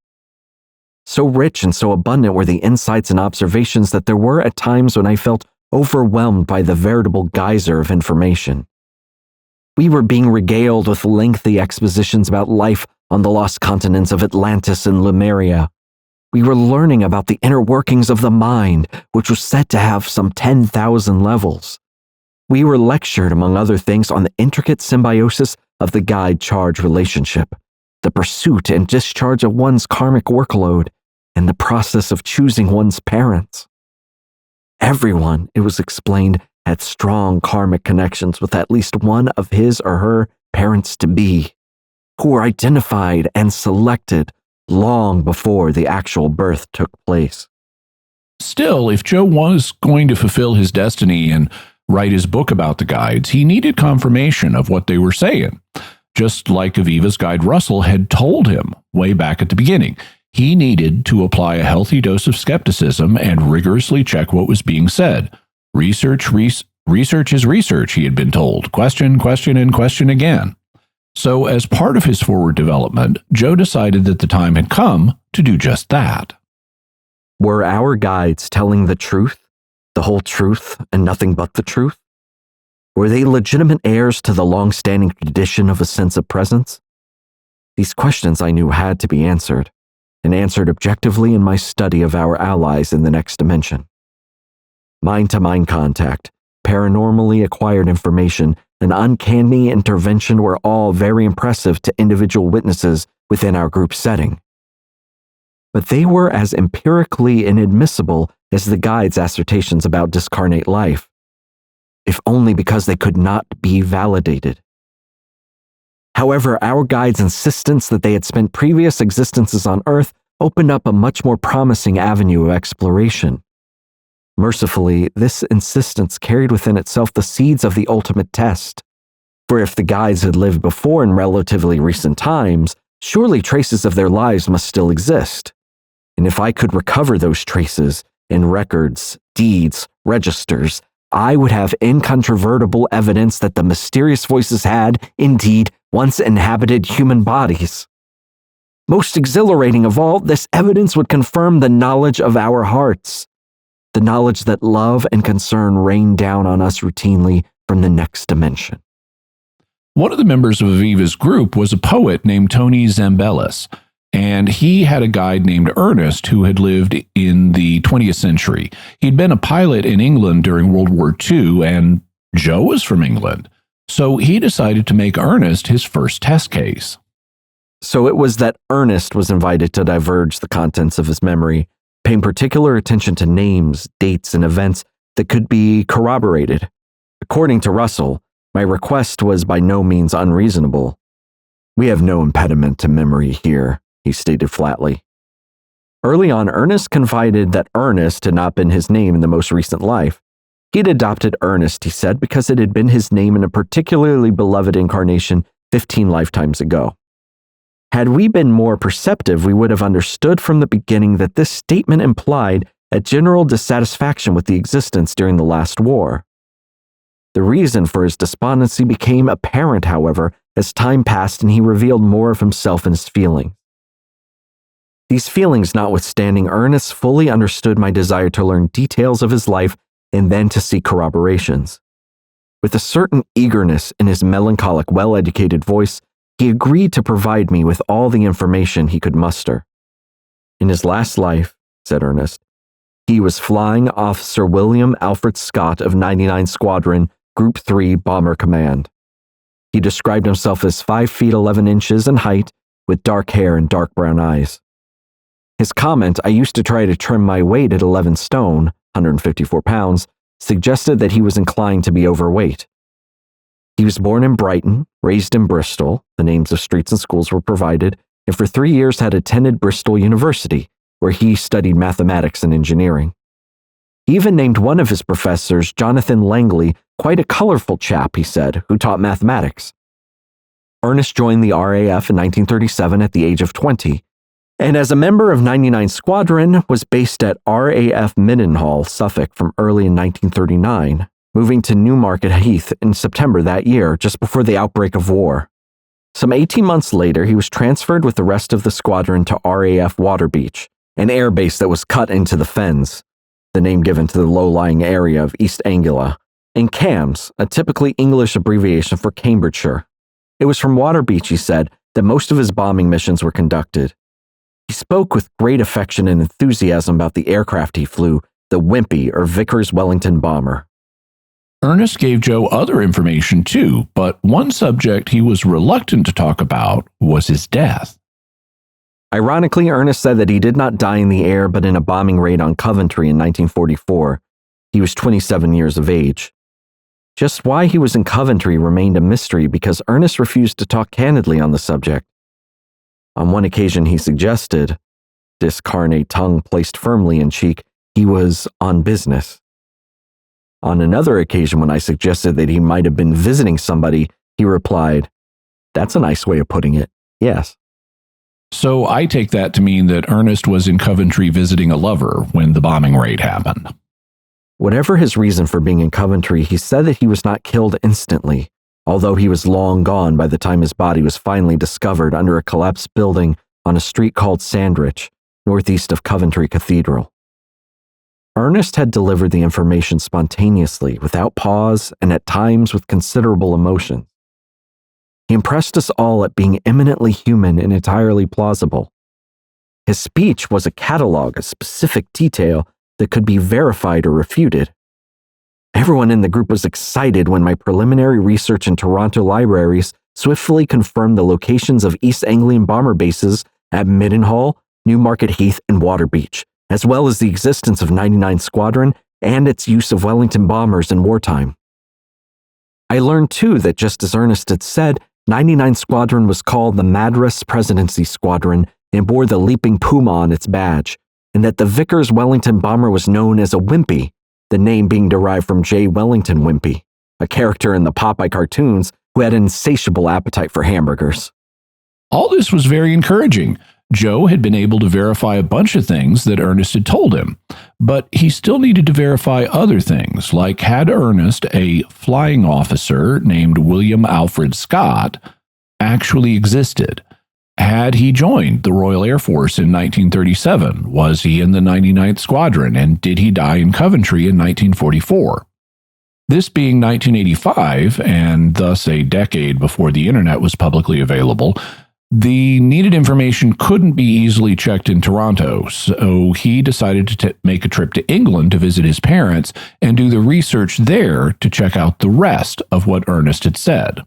So rich and so abundant were the insights and observations that there were at times when I felt overwhelmed by the veritable geyser of information. We were being regaled with lengthy expositions about life on the lost continents of Atlantis and Lemuria. We were learning about the inner workings of the mind, which was said to have some 10,000 levels. We were lectured, among other things, on the intricate symbiosis of the guide-charge relationship, the pursuit and discharge of one's karmic workload, and the process of choosing one's parents. Everyone, it was explained, had strong karmic connections with at least one of his or her parents-to-be, who were identified and selected long before the actual birth took place. Still, if Joe was going to fulfill his destiny and write his book about the guides, he needed confirmation of what they were saying, just like Aviva's guide Russell had told him way back at the beginning. He needed to apply a healthy dose of skepticism and rigorously check what was being said. Research is research, he had been told. Question, and question again. So as part of his forward development, Joe decided that the time had come to do just that. Were our guides telling the truth, the whole truth, and nothing but the truth? Were they legitimate heirs to the long-standing tradition of a sense of presence? These questions I knew had to be answered, and answered objectively in my study of our allies in the next dimension. Mind-to-mind contact, paranormally acquired information, and uncanny intervention were all very impressive to individual witnesses within our group setting. But they were as empirically inadmissible as the guides' assertions about discarnate life, if only because they could not be validated. However, our guides' insistence that they had spent previous existences on Earth opened up a much more promising avenue of exploration. Mercifully, this insistence carried within itself the seeds of the ultimate test. For if the guides had lived before in relatively recent times, surely traces of their lives must still exist. And if I could recover those traces in records, deeds, registers, I would have incontrovertible evidence that the mysterious voices had, indeed, once inhabited human bodies. Most exhilarating of all, this evidence would confirm the knowledge of our hearts, the knowledge that love and concern rain down on us routinely from the next dimension. One of the members of Aviva's group was a poet named Tony Zambellis, and he had a guide named Ernest who had lived in the 20th century. He'd been a pilot in England during World War II, and Joe was from England. So he decided to make Ernest his first test case. So it was that Ernest was invited to divulge the contents of his memory, paying particular attention to names, dates, and events that could be corroborated. According to Russell, my request was by no means unreasonable. "We have no impediment to memory here," he stated flatly. Early on, Ernest confided that Ernest had not been his name in the most recent life. He had adopted Ernest, he said, because it had been his name in a particularly beloved incarnation 15 lifetimes ago. Had we been more perceptive, we would have understood from the beginning that this statement implied a general dissatisfaction with the existence during the last war. The reason for his despondency became apparent, however, as time passed and he revealed more of himself and his feelings. These feelings notwithstanding, Ernest fully understood my desire to learn details of his life and then to seek corroborations. With a certain eagerness in his melancholic, well-educated voice, he agreed to provide me with all the information he could muster. In his last life, said Ernest, he was Flying Officer William Alfred Scott of 99 Squadron, Group 3 Bomber Command. He described himself as 5 feet 11 inches in height, with dark hair and dark brown eyes. His comment, "I used to try to trim my weight at 11 stone, 154 pounds, suggested that he was inclined to be overweight. He was born in Brighton, raised in Bristol, the names of streets and schools were provided, and for 3 years had attended Bristol University, where he studied mathematics and engineering. He even named one of his professors, Jonathan Langley, quite a colorful chap, he said, who taught mathematics. Ernest joined the RAF in 1937 at the age of 20, and as a member of 99 Squadron was based at RAF Mendenhall, Suffolk from early in 1939, moving to Newmarket Heath in September that year, just before the outbreak of war. Some 18 months later, he was transferred with the rest of the squadron to RAF Waterbeach, an air base that was cut into the Fens, the name given to the low-lying area of East Anglia, and CAMS, a typically English abbreviation for Cambridgeshire. It was from Waterbeach, he said, that most of his bombing missions were conducted. He spoke with great affection and enthusiasm about the aircraft he flew, the Wimpy or Vickers Wellington bomber. Ernest gave Joe other information too, but one subject he was reluctant to talk about was his death. Ironically, Ernest said that he did not die in the air but in a bombing raid on Coventry in 1944. He was 27 years of age. Just why he was in Coventry remained a mystery because Ernest refused to talk candidly on the subject. On one occasion he suggested, discarnate tongue placed firmly in cheek, he was on business. On another occasion when I suggested that he might have been visiting somebody, he replied, "That's a nice way of putting it, yes." So I take that to mean that Ernest was in Coventry visiting a lover when the bombing raid happened. Whatever his reason for being in Coventry, he said that he was not killed instantly, although he was long gone by the time his body was finally discovered under a collapsed building on a street called Sandwich, northeast of Coventry Cathedral. Ernest had delivered the information spontaneously, without pause, and at times with considerable emotion. He impressed us all at being eminently human and entirely plausible. His speech was a catalogue of specific detail that could be verified or refuted. Everyone in the group was excited when my preliminary research in Toronto libraries swiftly confirmed the locations of East Anglian bomber bases at Mendenhall, Newmarket Heath, and Waterbeach, as well as the existence of 99 Squadron and its use of Wellington bombers in wartime. I learned too that just as Ernest had said, 99 Squadron was called the Madras Presidency Squadron and bore the Leaping Puma on its badge, and that the Vickers Wellington bomber was known as a Wimpy, the name being derived from J. Wellington Wimpy, a character in the Popeye cartoons who had an insatiable appetite for hamburgers. All this was very encouraging. Joe had been able to verify a bunch of things that Ernest had told him, but he still needed to verify other things, like had Ernest, a flying officer named William Alfred Scott, actually existed? Had he joined the Royal Air Force in 1937? Was he in the 99th Squadron? And did he die in Coventry in 1944? This being 1985, and thus a decade before the internet was publicly available, the needed information couldn't be easily checked in Toronto, so he decided to make a trip to England to visit his parents and do the research there to check out the rest of what Ernest had said.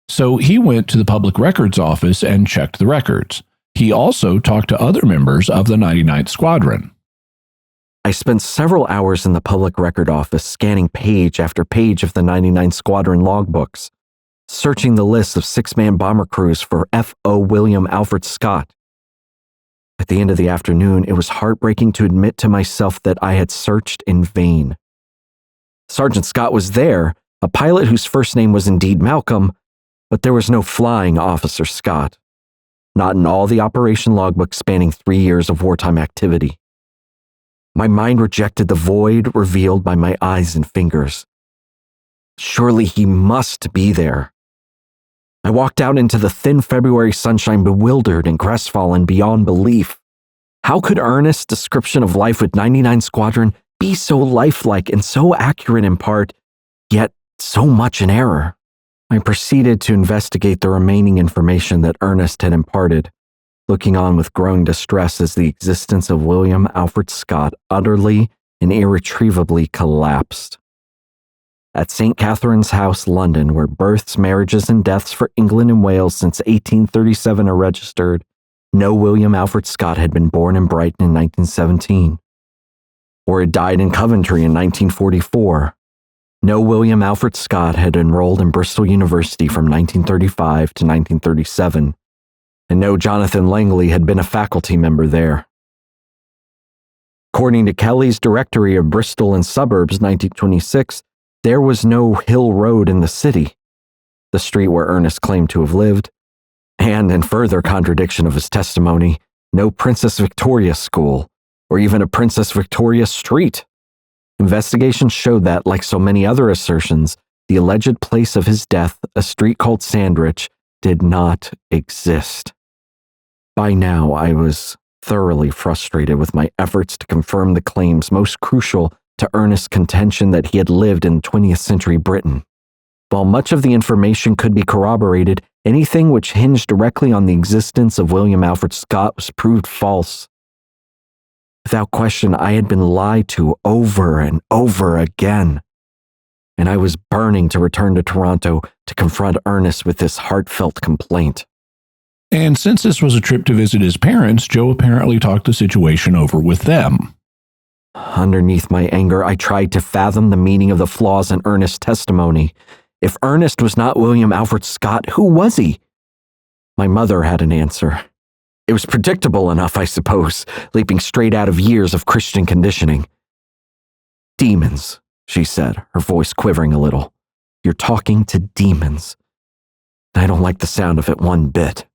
So he went to the Public Records Office and checked the records. He also talked to other members of the 99th Squadron. I spent several hours in the Public Record Office scanning page after page of the 99 Squadron logbooks, searching the list of six-man bomber crews for F.O. William Alfred Scott. At the end of the afternoon, it was heartbreaking to admit to myself that I had searched in vain. Sergeant Scott was there, a pilot whose first name was indeed Malcolm, but there was no flying officer Scott. not in all the operation logbook spanning 3 years of wartime activity. My mind rejected the void revealed by my eyes and fingers. Surely he must be there. I walked out into the thin February sunshine bewildered and crestfallen beyond belief. How could Ernest's description of life with 99 Squadron be so lifelike and so accurate in part, yet so much in error? I proceeded to investigate the remaining information that Ernest had imparted, looking on with growing distress as the existence of William Alfred Scott utterly and irretrievably collapsed. At St. Catherine's House, London, where births, marriages, and deaths for England and Wales since 1837 are registered, no William Alfred Scott had been born in Brighton in 1917, or had died in Coventry in 1944. No William Alfred Scott had enrolled in Bristol University from 1935 to 1937, and no Jonathan Langley had been a faculty member there. According to Kelly's Directory of Bristol and Suburbs, 1926, there was no Hill Road in the city, the street where Ernest claimed to have lived, and, in further contradiction of his testimony, no Princess Victoria School, or even a Princess Victoria Street. Investigations showed that, like so many other assertions, the alleged place of his death, a street called Sandwich, did not exist. By now, I was thoroughly frustrated with my efforts to confirm the claims most crucial to Ernest's contention that he had lived in 20th century Britain. While much of the information could be corroborated, anything which hinged directly on the existence of William Alfred Scott was proved false. Without question, I had been lied to over and over again, and I was burning to return to Toronto to confront Ernest with this heartfelt complaint. And since this was a trip to visit his parents, Joe apparently talked the situation over with them. Underneath my anger, I tried to fathom the meaning of the flaws in Ernest's testimony. If Ernest was not William Alfred Scott, who was he? My mother had an answer. It was predictable enough, I suppose, leaping straight out of years of Christian conditioning. Demons, she said, her voice quivering a little. You're talking to demons. I don't like the sound of it one bit.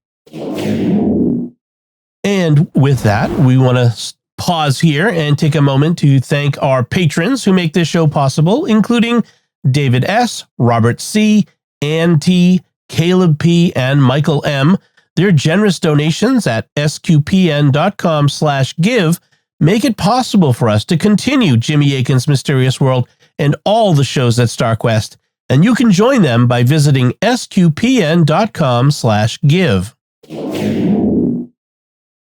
And with that, we want to pause here and take a moment to thank our patrons who make this show possible, including David S., Robert C., Ann T., Caleb P., and Michael M. Their generous donations at sqpn.com/give make it possible for us to continue Jimmy Akin's Mysterious World and all the shows at StarQuest, and you can join them by visiting sqpn.com/give.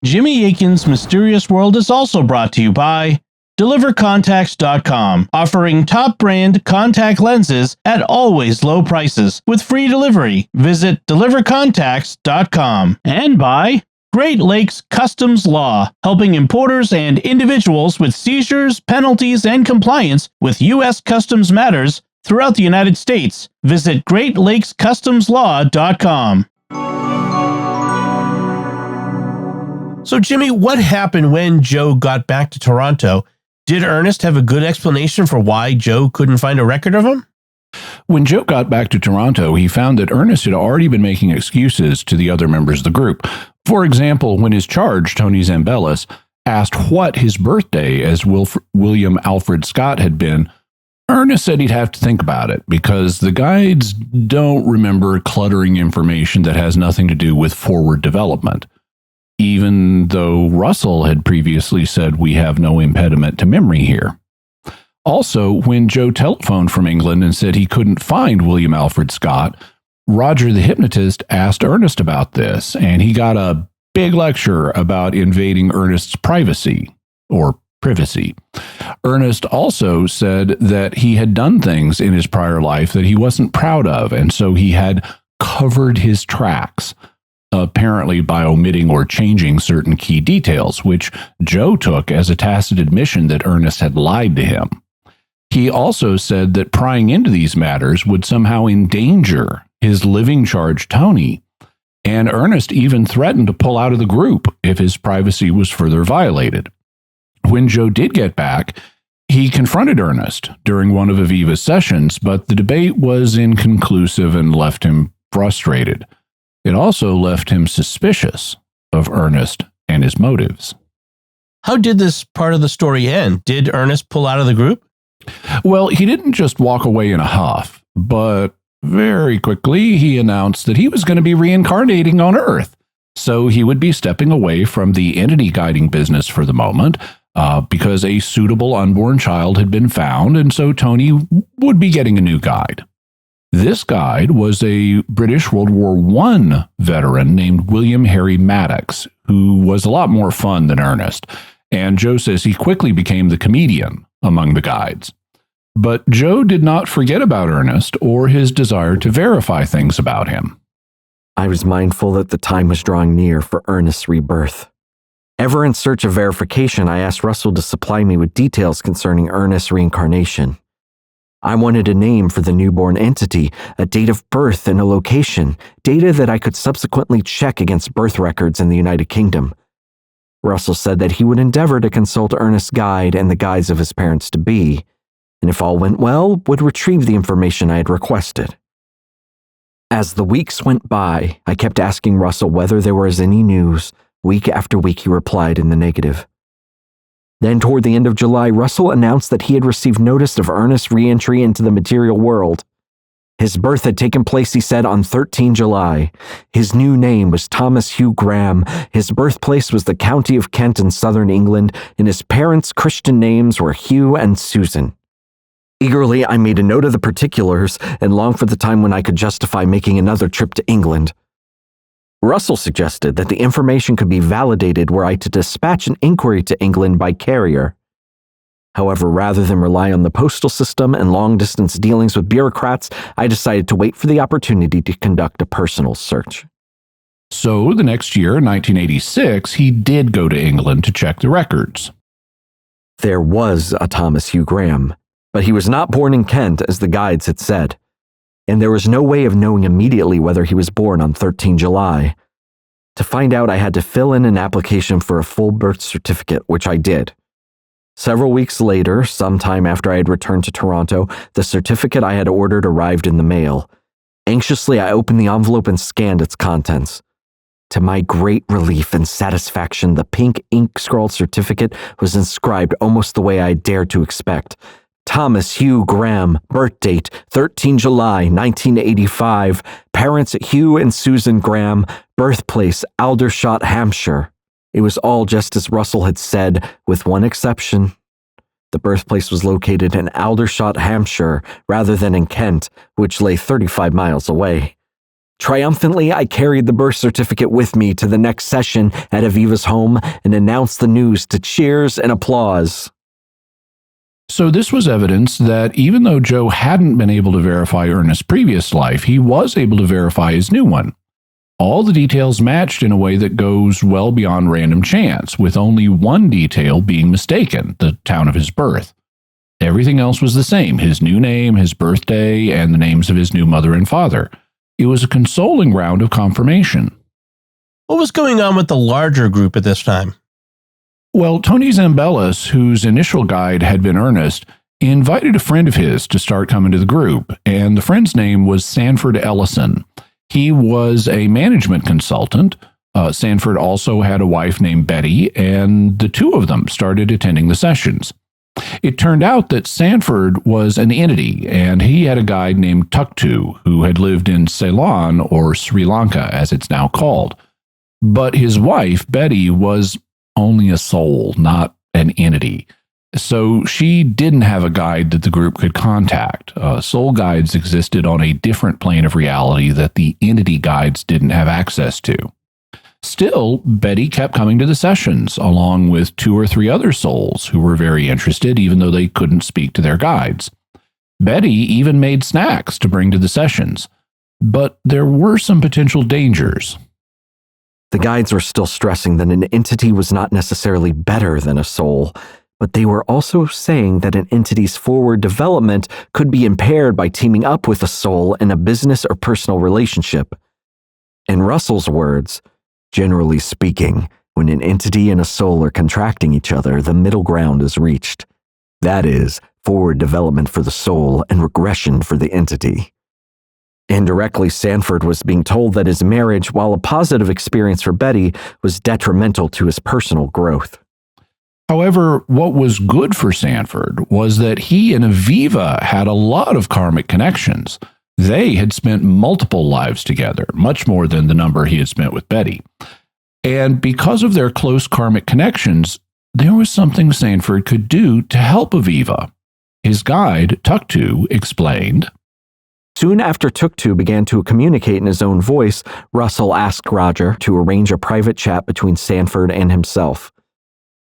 Jimmy Akin's Mysterious World is also brought to you by DeliverContacts.com, offering top brand contact lenses at always low prices with free delivery. Visit DeliverContacts.com. And by Great Lakes Customs Law, helping importers and individuals with seizures, penalties, and compliance with U.S. Customs matters throughout the United States. Visit GreatLakesCustomsLaw.com. So, Jimmy, what happened when Joe got back to Toronto? Did Ernest have a good explanation for why Joe couldn't find a record of him? When Joe got back to Toronto, he found that Ernest had already been making excuses to the other members of the group. For example, when his charge, Tony Zambellis, asked what his birthday as William Alfred Scott had been, Ernest said he'd have to think about it because the guides don't remember cluttering information that has nothing to do with forward development, even though Russell had previously said we have no impediment to memory here. Also, when Joe telephoned from England and said he couldn't find William Alfred Scott, Roger the hypnotist asked Ernest about this, and he got a big lecture about invading Ernest's privacy, or privacy. Ernest also said that he had done things in his prior life that he wasn't proud of, and so he had covered his tracks, apparently by omitting or changing certain key details, which Joe took as a tacit admission that Ernest had lied to him. He also said that prying into these matters would somehow endanger his living charge, Tony, and Ernest even threatened to pull out of the group if his privacy was further violated. When Joe did get back, he confronted Ernest during one of Aviva's sessions, but the debate was inconclusive and left him frustrated. It also left him suspicious of Ernest and his motives. How did this part of the story end? Did Ernest pull out of the group? Well, he didn't just walk away in a huff, but very quickly he announced that he was going to be reincarnating on Earth. So he would be stepping away from the entity guiding business for the moment, because a suitable unborn child had been found, and so Tony would be getting a new guide. This guide was a British World War I veteran named William Harry Maddox, who was a lot more fun than Ernest, and Joe says he quickly became the comedian among the guides. But Joe did not forget about Ernest or his desire to verify things about him. I was mindful that the time was drawing near for Ernest's rebirth. Ever in search of verification, I asked Russell to supply me with details concerning Ernest's reincarnation. I wanted a name for the newborn entity, a date of birth, and a location, data that I could subsequently check against birth records in the United Kingdom. Russell said that he would endeavor to consult Ernest's guide and the guides of his parents-to-be, and if all went well, would retrieve the information I had requested. As the weeks went by, I kept asking Russell whether there was any news. Week after week, he replied in the negative. Then, toward the end of July, Russell announced that he had received notice of Ernest's re-entry into the material world. His birth had taken place, he said, on 13 July. His new name was Thomas Hugh Graham. His birthplace was the county of Kent in southern England, and his parents' Christian names were Hugh and Susan. Eagerly, I made a note of the particulars and longed for the time when I could justify making another trip to England. Russell suggested that the information could be validated were I to dispatch an inquiry to England by carrier. However, rather than rely on the postal system and long-distance dealings with bureaucrats, I decided to wait for the opportunity to conduct a personal search. So the next year, 1986, he did go to England to check the records. There was a Thomas Hugh Graham, but he was not born in Kent, as the guides had said, and there was no way of knowing immediately whether he was born on 13 July. To find out, I had to fill in an application for a full birth certificate, which I did. Several weeks later, sometime after I had returned to Toronto, the certificate I had ordered arrived in the mail. Anxiously, I opened the envelope and scanned its contents. To my great relief and satisfaction, the pink ink-scrawled certificate was inscribed almost the way I dared to expect. Thomas Hugh Graham, birth date 13 July 1985, parents Hugh and Susan Graham, birthplace Aldershot, Hampshire. It was all just as Russell had said, with one exception. The birthplace was located in Aldershot, Hampshire, rather than in Kent, which lay 35 miles away. Triumphantly, I carried the birth certificate with me to the next session at Aviva's home and announced the news to cheers and applause. So this was evidence that even though Joe hadn't been able to verify Ernest's previous life, he was able to verify his new one. All the details matched in a way that goes well beyond random chance, with only one detail being mistaken, the town of his birth. Everything else was the same, his new name, his birthday, and the names of his new mother and father. It was a consoling round of confirmation. What was going on with the larger group at this time? Well, Tony Zambellis, whose initial guide had been Ernest, invited a friend of his to start coming to the group, and the friend's name was Sanford Ellison. He was a management consultant. Sanford also had a wife named Betty, and the two of them started attending the sessions. It turned out that Sanford was an entity, and he had a guide named Tuktu, who had lived in Ceylon, or Sri Lanka, as it's now called. But his wife, Betty, was only a soul, not an entity. So she didn't have a guide that the group could contact. Soul guides existed on a different plane of reality that the entity guides didn't have access to. Still, Betty kept coming to the sessions, along with 2 or 3 other souls who were very interested, even though they couldn't speak to their guides. Betty even made snacks to bring to the sessions. But there were some potential dangers. The guides were still stressing that an entity was not necessarily better than a soul, but they were also saying that an entity's forward development could be impaired by teaming up with a soul in a business or personal relationship. In Russell's words, generally speaking, when an entity and a soul are contracting each other, the middle ground is reached. That is, forward development for the soul and regression for the entity. Indirectly, Sanford was being told that his marriage, while a positive experience for Betty, was detrimental to his personal growth. However, what was good for Sanford was that he and Aviva had a lot of karmic connections. They had spent multiple lives together, much more than the number he had spent with Betty. And because of their close karmic connections, there was something Sanford could do to help Aviva. His guide, Tuktu, explained, Soon after Tuktu began to communicate in his own voice, Russell asked Roger to arrange a private chat between Sanford and himself.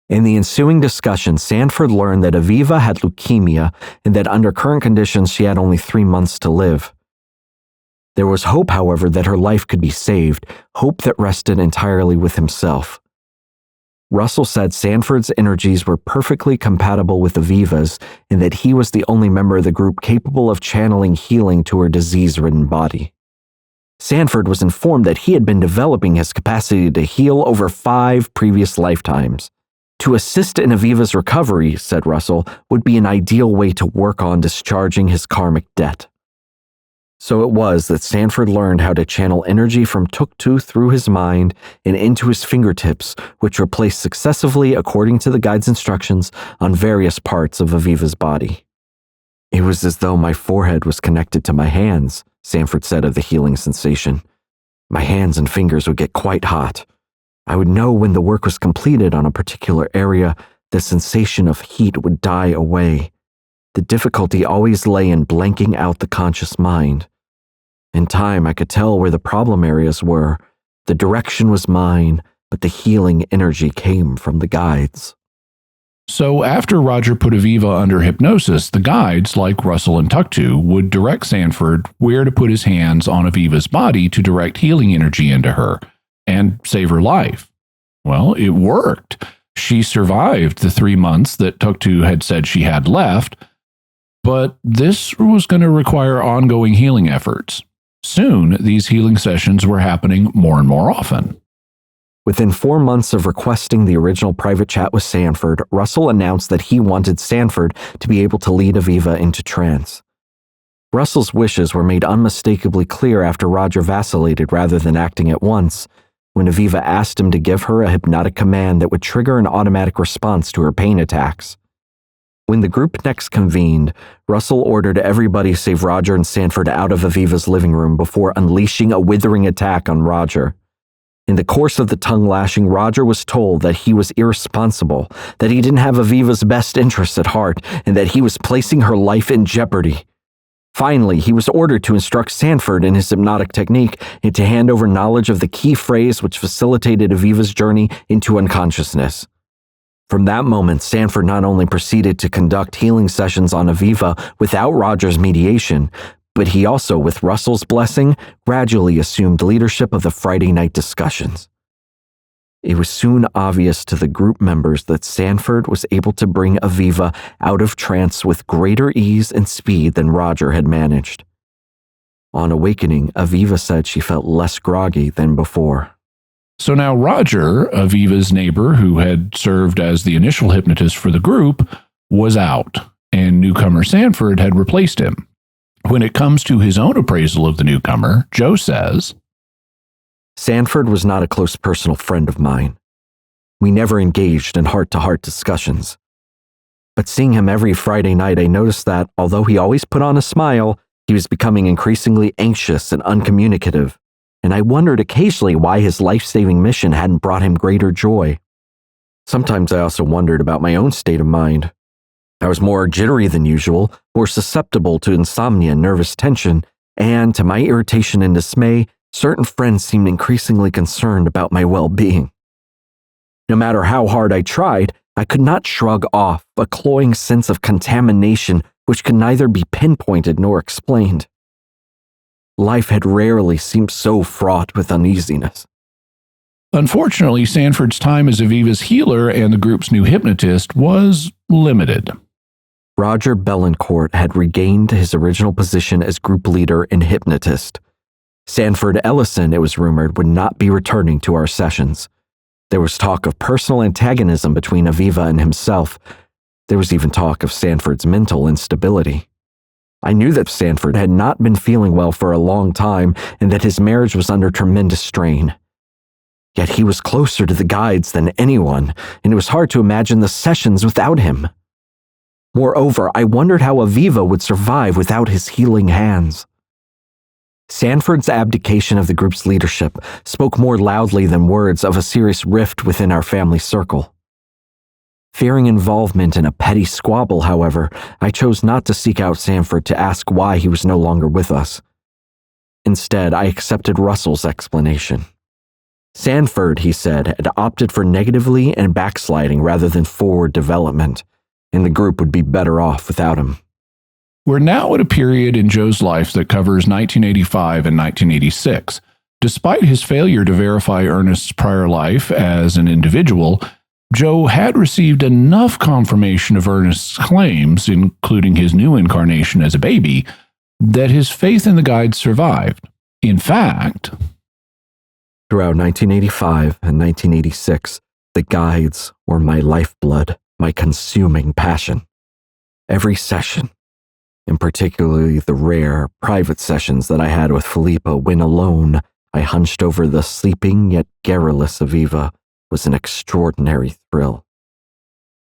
In the ensuing discussion, Sanford learned that Aviva had leukemia and that under current conditions she had only 3 months to live. There was hope, however, that her life could be saved, hope that rested entirely with himself. Russell said Sanford's energies were perfectly compatible with Aviva's and that he was the only member of the group capable of channeling healing to her disease-ridden body. Sanford was informed that he had been developing his capacity to heal over 5 previous lifetimes. To assist in Aviva's recovery, said Russell, would be an ideal way to work on discharging his karmic debt. So it was that Sanford learned how to channel energy from Tuktu through his mind and into his fingertips, which were placed successively according to the guide's instructions on various parts of Aviva's body. It was as though my forehead was connected to my hands, Sanford said of the healing sensation. My hands and fingers would get quite hot. I would know when the work was completed on a particular area, the sensation of heat would die away. The difficulty always lay in blanking out the conscious mind. In time, I could tell where the problem areas were. The direction was mine, but the healing energy came from the guides. So after Roger put Aviva under hypnosis, the guides, like Russell and Tuktu, would direct Sanford where to put his hands on Aviva's body to direct healing energy into her and save her life. Well, it worked. She survived the 3 months that Tuktu had said she had left, but this was going to require ongoing healing efforts. Soon, these healing sessions were happening more and more often. Within 4 months of requesting the original private chat with Sanford, Russell announced that he wanted Sanford to be able to lead Aviva into trance. Russell's wishes were made unmistakably clear after Roger vacillated rather than acting at once, when Aviva asked him to give her a hypnotic command that would trigger an automatic response to her pain attacks. When the group next convened, Russell ordered everybody save Roger and Sanford out of Aviva's living room before unleashing a withering attack on Roger. In the course of the tongue-lashing, Roger was told that he was irresponsible, that he didn't have Aviva's best interests at heart, and that he was placing her life in jeopardy. Finally, he was ordered to instruct Sanford in his hypnotic technique and to hand over knowledge of the key phrase which facilitated Aviva's journey into unconsciousness. From that moment, Sanford not only proceeded to conduct healing sessions on Aviva without Roger's mediation, but he also, with Russell's blessing, gradually assumed leadership of the Friday night discussions. It was soon obvious to the group members that Sanford was able to bring Aviva out of trance with greater ease and speed than Roger had managed. On awakening, Aviva said she felt less groggy than before. So now Roger, Aviva's neighbor who had served as the initial hypnotist for the group, was out, and newcomer Sanford had replaced him. When it comes to his own appraisal of the newcomer, Joe says, Sanford was not a close personal friend of mine. We never engaged in heart-to-heart discussions. But seeing him every Friday night, I noticed that, although he always put on a smile, he was becoming increasingly anxious and uncommunicative, and I wondered occasionally why his life-saving mission hadn't brought him greater joy. Sometimes I also wondered about my own state of mind. I was more jittery than usual, more susceptible to insomnia and nervous tension, and, to my irritation and dismay, certain friends seemed increasingly concerned about my well-being. No matter how hard I tried, I could not shrug off a cloying sense of contamination which could neither be pinpointed nor explained. Life had rarely seemed so fraught with uneasiness. Unfortunately, Sanford's time as Aviva's healer and the group's new hypnotist was limited. Roger Bellencourt had regained his original position as group leader and hypnotist. Sanford Ellison, it was rumored, would not be returning to our sessions. There was talk of personal antagonism between Aviva and himself. There was even talk of Sanford's mental instability. I knew that Sanford had not been feeling well for a long time and that his marriage was under tremendous strain. Yet he was closer to the guides than anyone, and it was hard to imagine the sessions without him. Moreover, I wondered how Aviva would survive without his healing hands. Sanford's abdication of the group's leadership spoke more loudly than words of a serious rift within our family circle. Fearing involvement in a petty squabble, however, I chose not to seek out Sanford to ask why he was no longer with us. Instead, I accepted Russell's explanation. Sanford, he said, had opted for negatively and backsliding rather than forward development, and the group would be better off without him. We're now at a period in Joe's life that covers 1985 and 1986. Despite his failure to verify Ernest's prior life as an individual, Joe had received enough confirmation of Ernest's claims, including his new incarnation as a baby, that his faith in the guides survived. In fact, throughout 1985 and 1986, the guides were my lifeblood, my consuming passion. Every session, and particularly the rare, private sessions that I had with Philippa when alone, I hunched over the sleeping yet garrulous Aviva, was an extraordinary thrill.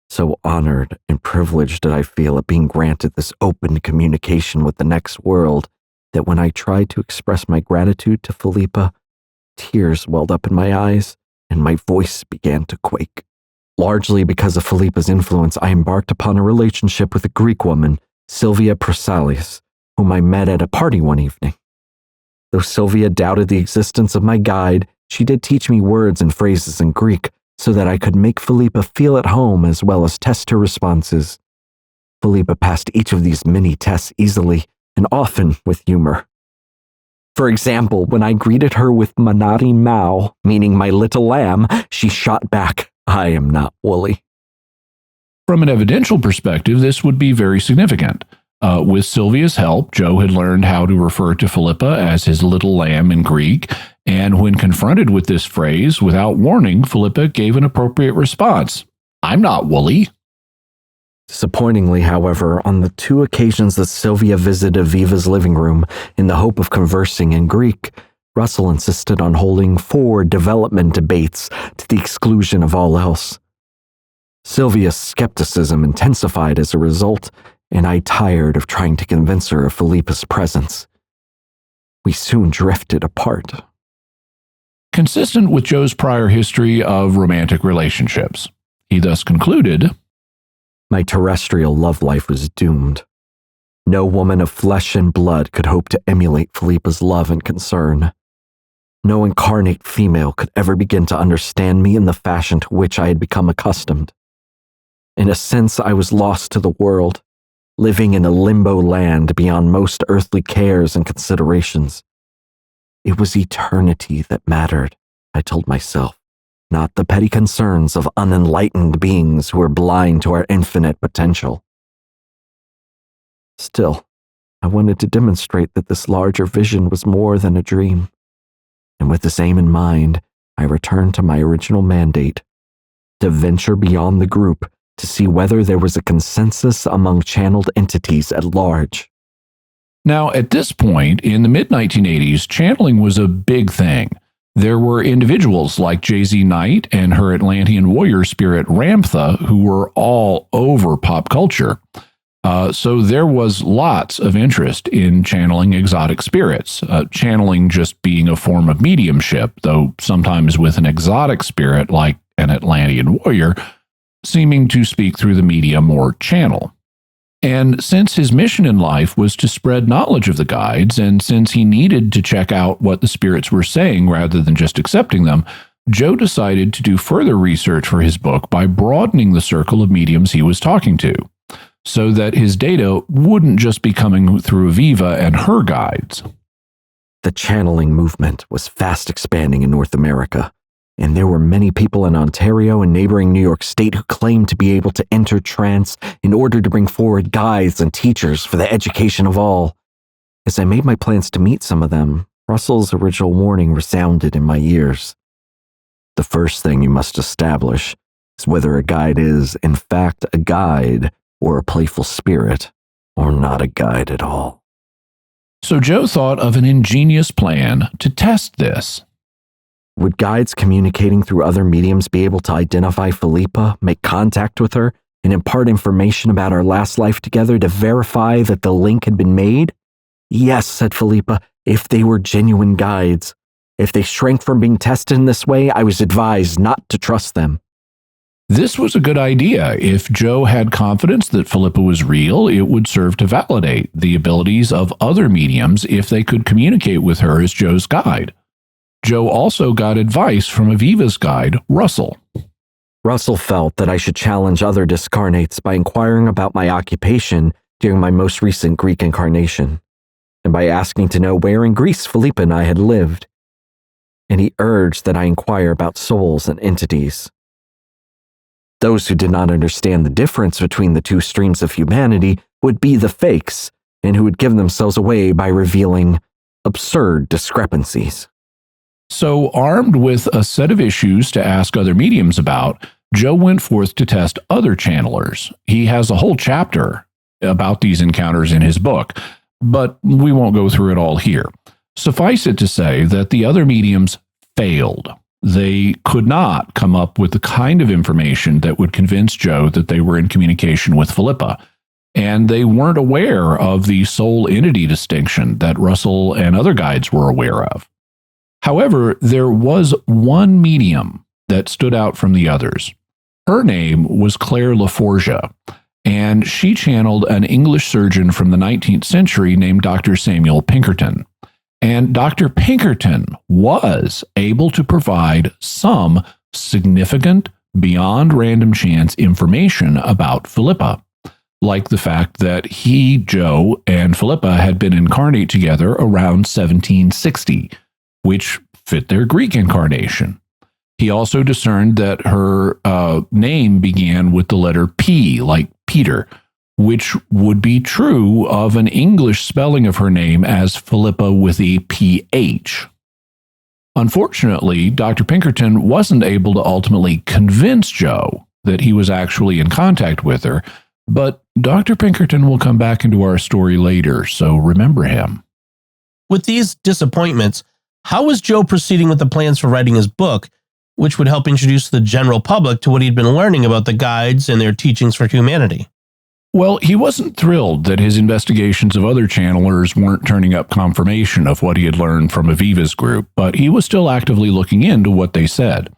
So honored and privileged did I feel at being granted this open communication with the next world that when I tried to express my gratitude to Philippa, tears welled up in my eyes and my voice began to quake. Largely because of Philippa's influence, I embarked upon a relationship with a Greek woman, Sylvia Prosalis, whom I met at a party one evening. Though Sylvia doubted the existence of my guide, she did teach me words and phrases in Greek so that I could make Philippa feel at home as well as test her responses. Philippa passed each of these mini tests easily and often with humor. For example, when I greeted her with Manati Mao, meaning my little lamb, she shot back, "I am not woolly." from an evidential perspective, this would be very significant. With Sylvia's help, Joe had learned how to refer to Philippa as his little lamb in Greek, and when confronted with this phrase, without warning, Philippa gave an appropriate response. "I'm not woolly." Disappointingly, however, on the two occasions that Sylvia visited Aviva's living room in the hope of conversing in Greek, Russell insisted on holding forward development debates to the exclusion of all else. Sylvia's skepticism intensified as a result, and I tired of trying to convince her of Philippa's presence. We soon drifted apart. Consistent with Joe's prior history of romantic relationships, he thus concluded, My terrestrial love life was doomed. No woman of flesh and blood could hope to emulate Philippa's love and concern. No incarnate female could ever begin to understand me in the fashion to which I had become accustomed. In a sense, I was lost to the world, living in a limbo land beyond most earthly cares and considerations. It was eternity that mattered, I told myself, not the petty concerns of unenlightened beings who are blind to our infinite potential. Still, I wanted to demonstrate that this larger vision was more than a dream. And with this aim in mind, I returned to my original mandate, to venture beyond the group to see whether there was a consensus among channeled entities at large. Now, at this point, in the mid-1980s, channeling was a big thing. There were individuals like J.Z. Knight and her Atlantean warrior spirit Ramtha who were all over pop culture. So there was lots of interest in channeling exotic spirits, channeling just being a form of mediumship, though sometimes with an exotic spirit like an Atlantean warrior, seeming to speak through the medium or channel. And since his mission in life was to spread knowledge of the guides, and since he needed to check out what the spirits were saying rather than just accepting them, Joe decided to do further research for his book by broadening the circle of mediums he was talking to, so that his data wouldn't just be coming through Aviva and her guides. The channeling movement was fast expanding in North America, and there were many people in Ontario and neighboring New York State who claimed to be able to enter trance in order to bring forward guides and teachers for the education of all. As I made my plans to meet some of them, Russell's original warning resounded in my ears. The first thing you must establish is whether a guide is, in fact, a guide or a playful spirit. or not a guide at all. So Joe thought of an ingenious plan to test this. Would guides communicating through other mediums be able to identify Philippa, make contact with her, and impart information about our last life together to verify that the link had been made? Yes, said Philippa, if they were genuine guides. If they shrank from being tested in this way, I was advised not to trust them. This was a good idea. If Joe had confidence that Philippa was real, it would serve to validate the abilities of other mediums if they could communicate with her as Joe's guide. Joe also got advice from Aviva's guide, Russell. Russell felt that I should challenge other discarnates by inquiring about my occupation during my most recent Greek incarnation, and by asking to know where in Greece Philippa and I had lived. And he urged that I inquire about souls and entities. Those who did not understand the difference between the two streams of humanity would be the fakes, and who would give themselves away by revealing absurd discrepancies. So, armed with a set of issues to ask other mediums about, Joe went forth to test other channelers. He has a whole chapter about these encounters in his book, but we won't go through it all here. Suffice it to say that the other mediums failed. They could not come up with the kind of information that would convince Joe that they were in communication with Philippa, and they weren't aware of the soul entity distinction that Russell and other guides were aware of. However, there was one medium that stood out from the others. Her name was Claire Laforgia, and she channeled an English surgeon from the 19th century named Dr. Samuel Pinkerton. And Dr. Pinkerton was able to provide some significant, beyond random chance information about Philippa, like the fact that he, Joe, and Philippa had been incarnate together around 1760, which fit their Greek incarnation. He also discerned that her name began with the letter P, like Peter, which would be true of an English spelling of her name as Philippa with a PH. Unfortunately, Dr. Pinkerton wasn't able to ultimately convince Joe that he was actually in contact with her, but Dr. Pinkerton will come back into our story later, so remember him. With these disappointments, how was Joe proceeding with the plans for writing his book, which would help introduce the general public to what he'd been learning about the guides and their teachings for humanity? Well, he wasn't thrilled that his investigations of other channelers weren't turning up confirmation of what he had learned from Aviva's group, but he was still actively looking into what they said.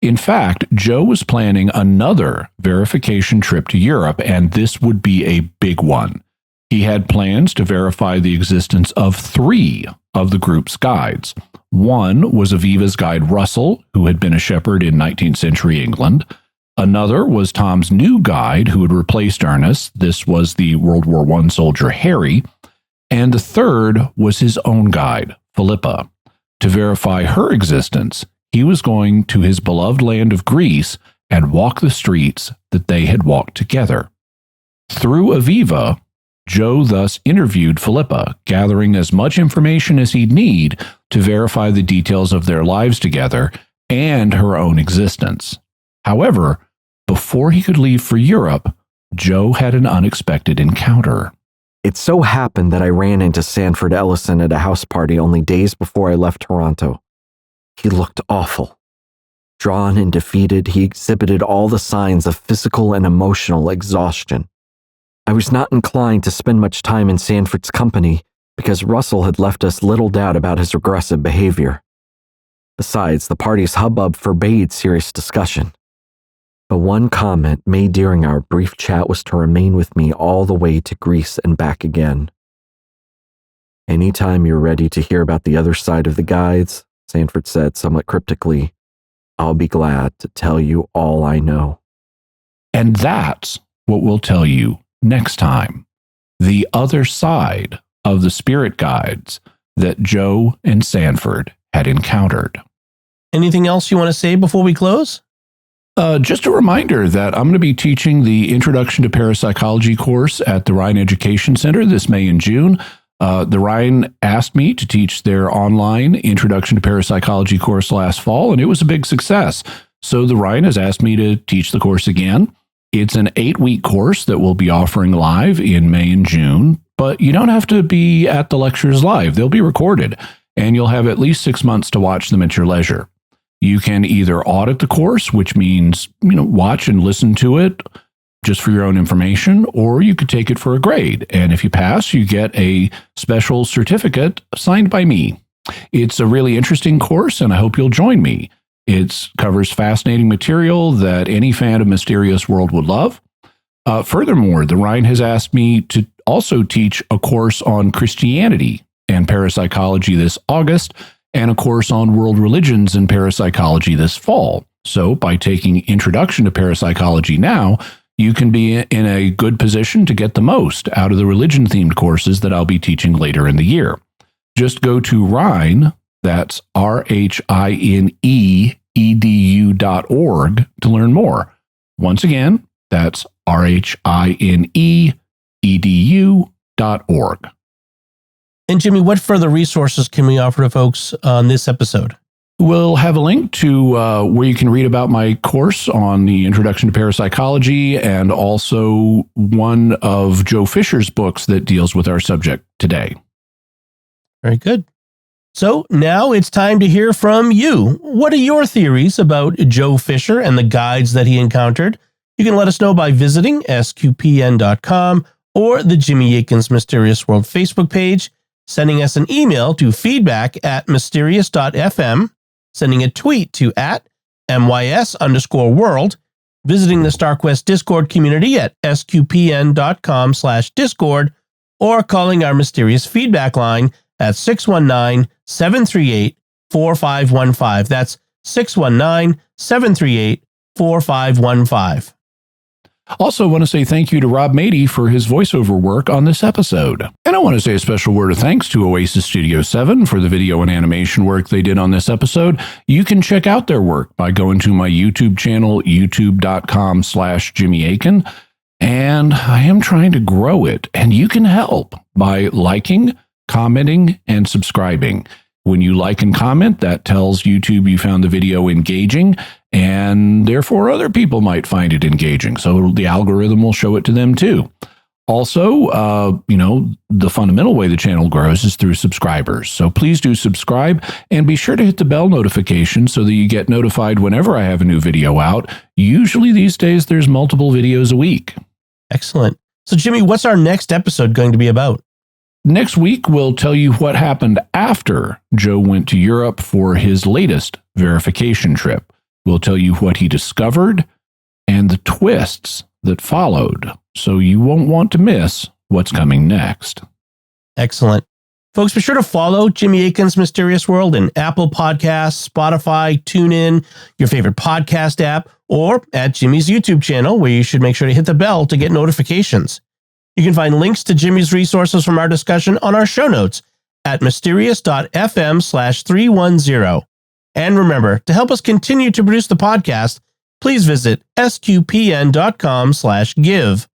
In fact, Joe was planning another verification trip to Europe, and this would be a big one. He had plans to verify the existence of 3 of the group's guides. One was Aviva's guide Russell, who had been a shepherd in 19th century England. Another was Tom's new guide, who had replaced Ernest. This was the World War I soldier Harry. And the third was his own guide, Philippa. To verify her existence, he was going to his beloved land of Greece and walk the streets that they had walked together. Through Aviva, Joe thus interviewed Philippa, gathering as much information as he'd need to verify the details of their lives together and her own existence. However, before he could leave for Europe, Joe had an unexpected encounter. It so happened that I ran into Sanford Ellison at a house party only days before I left Toronto. He looked awful. Drawn and defeated, he exhibited all the signs of physical and emotional exhaustion. I was not inclined to spend much time in Sanford's company because Russell had left us little doubt about his regressive behavior. Besides, the party's hubbub forbade serious discussion. But one comment made during our brief chat was to remain with me all the way to Greece and back again. "Anytime you're ready to hear about the other side of the guides," Sanford said somewhat cryptically, "I'll be glad to tell you all I know." And that's what we'll tell you next time. The other side of the spirit guides that Joe and Sanford had encountered. Anything else you want to say before we close? Just a reminder that I'm going to be teaching the Introduction to Parapsychology course at the Rhine Education Center this May and June. The Rhine asked me to teach their online Introduction to Parapsychology course last fall, and it was a big success. So the Rhine has asked me to teach the course again. It's an 8-week course that we'll be offering live in May and June, but you don't have to be at the lectures live. They'll be recorded, and you'll have at least 6 months to watch them at your leisure. You can either audit the course, which means, watch and listen to it just for your own information, or you could take it for a grade. And if you pass, you get a special certificate signed by me. It's a really interesting course, and I hope you'll join me. It covers fascinating material that any fan of Mysterious World would love. Furthermore, the Rhine has asked me to also teach a course on Christianity and parapsychology this August, and a course on world religions and parapsychology this fall. So by taking Introduction to Parapsychology now, you can be in a good position to get the most out of the religion-themed courses that I'll be teaching later in the year. Just go to Rhine, that's RHINEEDU.org to learn more. Once again, that's RHINEEDU.org. And Jimmy, what further resources can we offer to folks on this episode? We'll have a link to where you can read about my course on the Introduction to Parapsychology, and also one of Joe Fisher's books that deals with our subject today. Very good. So now it's time to hear from you. What are your theories about Joe Fisher and the guides that he encountered? You can let us know by visiting sqpn.com or the Jimmy Akin's Mysterious World Facebook page, sending us an email to feedback@mysterious.fm, sending a tweet to @MYS_world, visiting the StarQuest Discord community at sqpn.com/discord, or calling our Mysterious Feedback line at 619-738-4515. That's 619-738-4515. Also want to say thank you to Rob Mady for his voiceover work on this episode. And I want to say a special word of thanks to Oasis Studio 7 for the video and animation work they did on this episode. You can check out their work by going to my YouTube channel, youtube.com/Jimmy Akin. And I am trying to grow it, and you can help by liking, commenting, and subscribing. When you like and comment, that tells YouTube you found the video engaging, and therefore other people might find it engaging. So the algorithm will show it to them too. Also, the fundamental way the channel grows is through subscribers. So please do subscribe, and be sure to hit the bell notification so that you get notified whenever I have a new video out. Usually these days there's multiple videos a week. Excellent. So Jimmy, what's our next episode going to be about? Next week, we'll tell you what happened after Joe went to Europe for his latest verification trip. We'll tell you what he discovered and the twists that followed, so you won't want to miss what's coming next. Excellent. Folks, be sure to follow Jimmy Akin's Mysterious World in Apple Podcasts, Spotify, TuneIn, your favorite podcast app, or at Jimmy's YouTube channel, where you should make sure to hit the bell to get notifications. You can find links to Jimmy's resources from our discussion on our show notes at mysterious.fm/310. And remember, to help us continue to produce the podcast, please visit sqpn.com/give.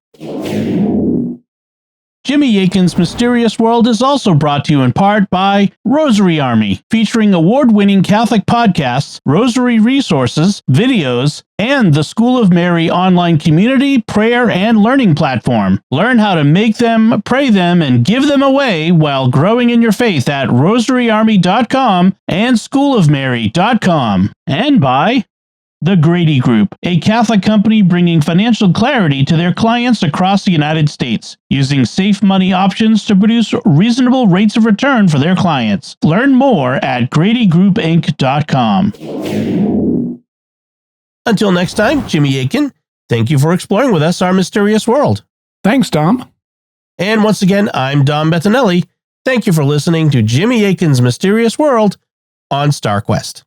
Jimmy Akin's Mysterious World is also brought to you in part by Rosary Army, featuring award-winning Catholic podcasts, rosary resources, videos, and the School of Mary online community, prayer, and learning platform. Learn how to make them, pray them, and give them away while growing in your faith at rosaryarmy.com and schoolofmary.com. And by The Grady Group, a Catholic company bringing financial clarity to their clients across the United States, using safe money options to produce reasonable rates of return for their clients. Learn more at GradyGroupInc.com. Until next time, Jimmy Akin, thank you for exploring with us our mysterious world. Thanks, Dom. And once again, I'm Dom Bettinelli. Thank you for listening to Jimmy Akin's Mysterious World on StarQuest.